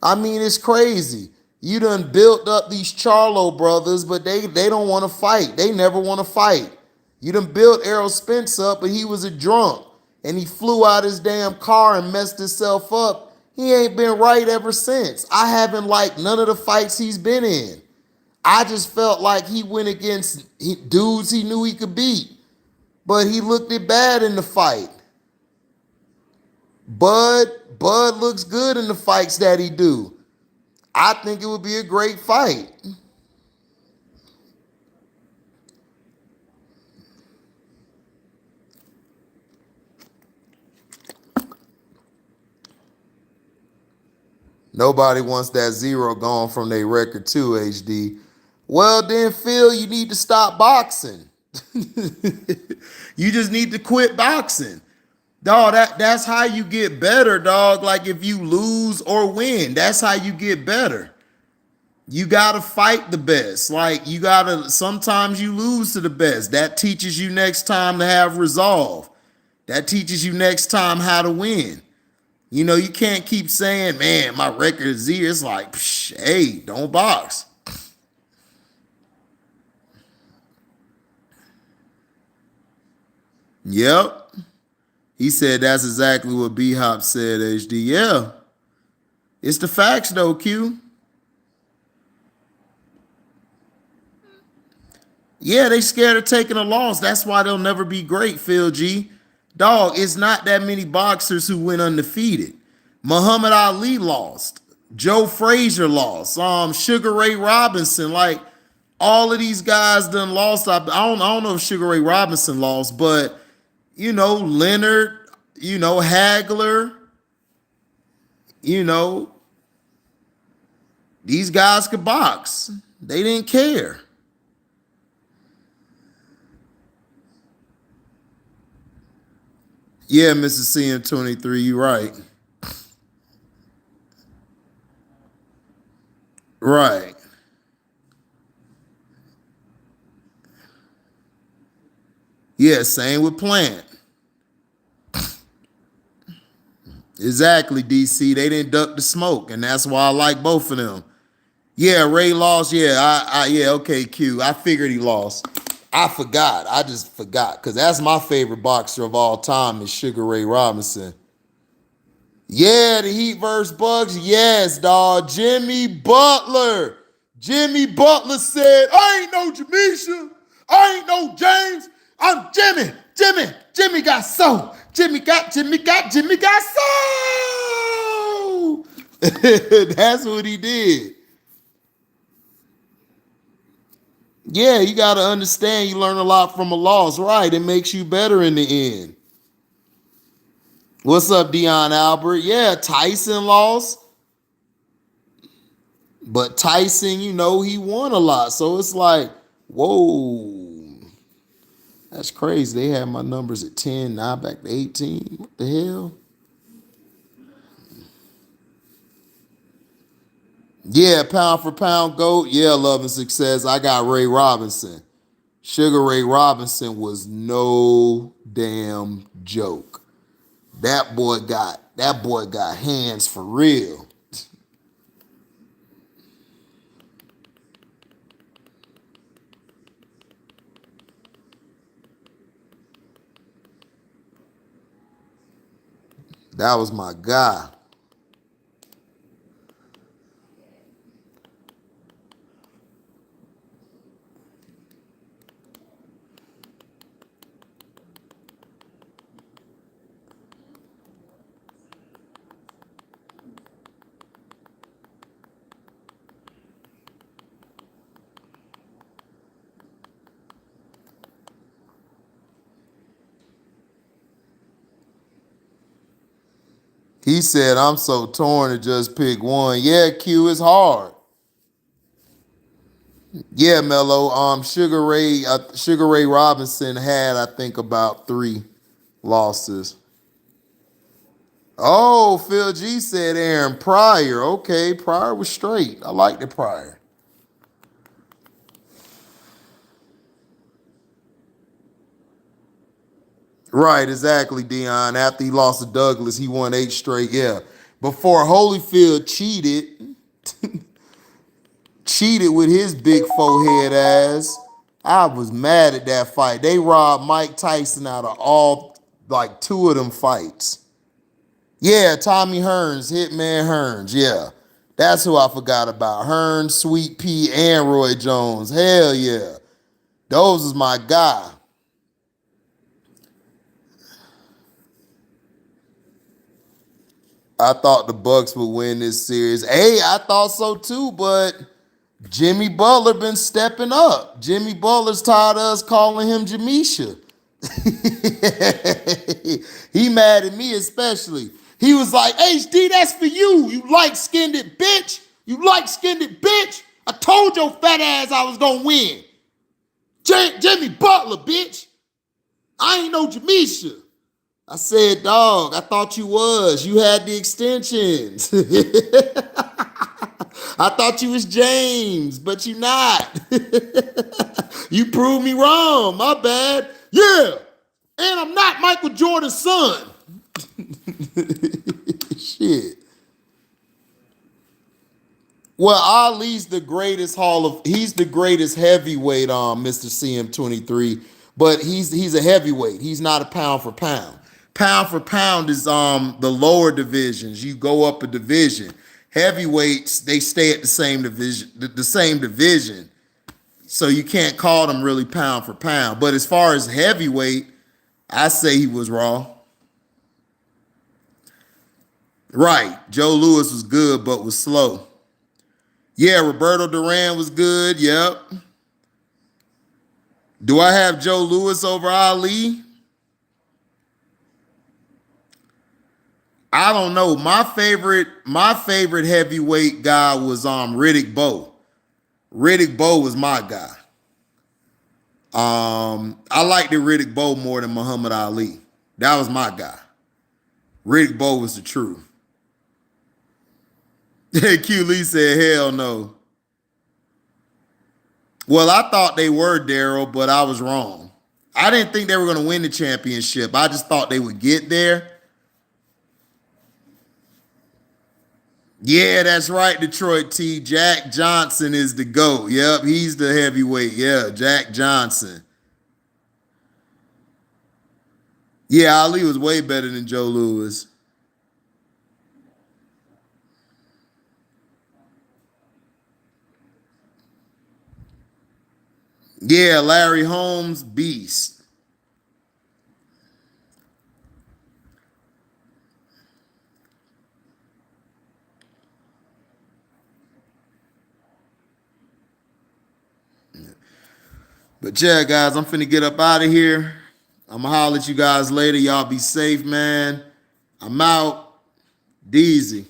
S1: I mean, it's crazy. You done built up these Charlo brothers, but they don't want to fight. They never want to fight. You done built Errol Spence up, but he was a drunk. And he flew out his damn car and messed himself up. He ain't been right ever since. I haven't liked none of the fights he's been in. I just felt like he went against dudes he knew he could beat. But he looked it bad in the fight. Bud looks good in the fights that he do. I think it would be a great fight. Nobody wants that zero gone from their record too, HD. Well, then, Phil, you need to stop boxing. You just need to quit boxing. Dog, that's how you get better, dog. Like if you lose or win, that's how you get better. You gotta fight the best. Like you gotta, sometimes you lose to the best. That teaches you next time to have resolve. That teaches you next time how to win. You can't keep saying, man, my record is zero. It's like, psh, hey, don't box. Yep. He said that's exactly what B-Hop said, HD. Yeah. It's the facts though, Q. Yeah, they scared of taking a loss. That's why they'll never be great, Phil G. Dog, it's not that many boxers who went undefeated. Muhammad Ali lost. Joe Frazier lost. Sugar Ray Robinson, like all of these guys done lost. I don't know if Sugar Ray Robinson lost, but Leonard, Hagler, you know, these guys could box. They didn't care. Yeah, Mrs. CM23, you right. Right. Yeah, same with Plant. Exactly, DC. They didn't duck the smoke, and that's why I like both of them. Yeah, Ray lost. Yeah, yeah, okay, Q. I figured he lost. I forgot. I just forgot. Because that's my favorite boxer of all time is Sugar Ray Robinson. Yeah, the Heat versus Bucks. Yes, dog. Jimmy Butler. Jimmy Butler said, I ain't no Jamisha. I ain't no James. I'm Jimmy. Jimmy got soul. Jimmy got soul. That's what he did. Yeah, you got to understand you learn a lot from a loss, right? It makes you better in the end. What's up, Dion Albert? Yeah, Tyson lost. But Tyson, he won a lot. So it's like, whoa. That's crazy. They had my numbers at 10, now back to 18. What the hell? Yeah, pound for pound GOAT. Yeah, love and success. I got Ray Robinson. Sugar Ray Robinson was no damn joke. That boy got hands for real. That was my guy. He said, I'm so torn to just pick one. Yeah, Q, is hard. Yeah, Mello. Sugar Ray Robinson had, I think, about 3 losses. Oh, Phil G said Aaron Pryor. Okay, Pryor was straight. I like the Pryor. Right, exactly, Dion. After he lost to Douglas, he won 8 straight. Yeah. Before Holyfield cheated with his big forehead ass. I was mad at that fight. They robbed Mike Tyson out of all, like, 2 of them fights. Yeah, Tommy Hearns, Hitman Hearns. Yeah. That's who I forgot about. Hearns, Sweet Pea, and Roy Jones. Hell yeah. Those is my guy. I thought the Bucks would win this series. Hey, I thought so too, but Jimmy Butler been stepping up. Jimmy Butler's tired of us calling him Jamisha. He mad at me especially. He was like, HD, that's for you. You light-skinned it, bitch. You light-skinned it, bitch. I told your fat ass I was going to win. Jimmy Butler, bitch. I ain't no Jamisha. I said, dog, I thought you was. You had the extensions. I thought you was James, but you not. You proved me wrong. My bad. Yeah. And I'm not Michael Jordan's son. Shit. Well, Ali's the greatest he's the greatest heavyweight on Mr. CM23. But he's a heavyweight. He's not a pound for pound. Pound for pound is the lower divisions. You go up a division. Heavyweights, they stay at the same division, the same division. So you can't call them really pound for pound. But as far as heavyweight, I say he was raw. Right. Joe Louis was good, but was slow. Yeah, Roberto Duran was good. Yep. Do I have Joe Louis over Ali? I don't know. My favorite heavyweight guy was Riddick Bowe. Riddick Bowe was my guy. I liked Riddick Bowe more than Muhammad Ali. That was my guy. Riddick Bowe was the truth. Q Lee said, hell no. Well, I thought they were, Daryl, but I was wrong. I didn't think they were going to win the championship. I just thought they would get there. Yeah, that's right, Detroit T. Jack Johnson is the GOAT. Yep, he's the heavyweight. Yeah, Jack Johnson. Yeah, Ali was way better than Joe Louis. Yeah, Larry Holmes, beast. But yeah, guys, I'm finna get up out of here. I'm gonna holler at you guys later. Y'all be safe, man. I'm out. Deezy.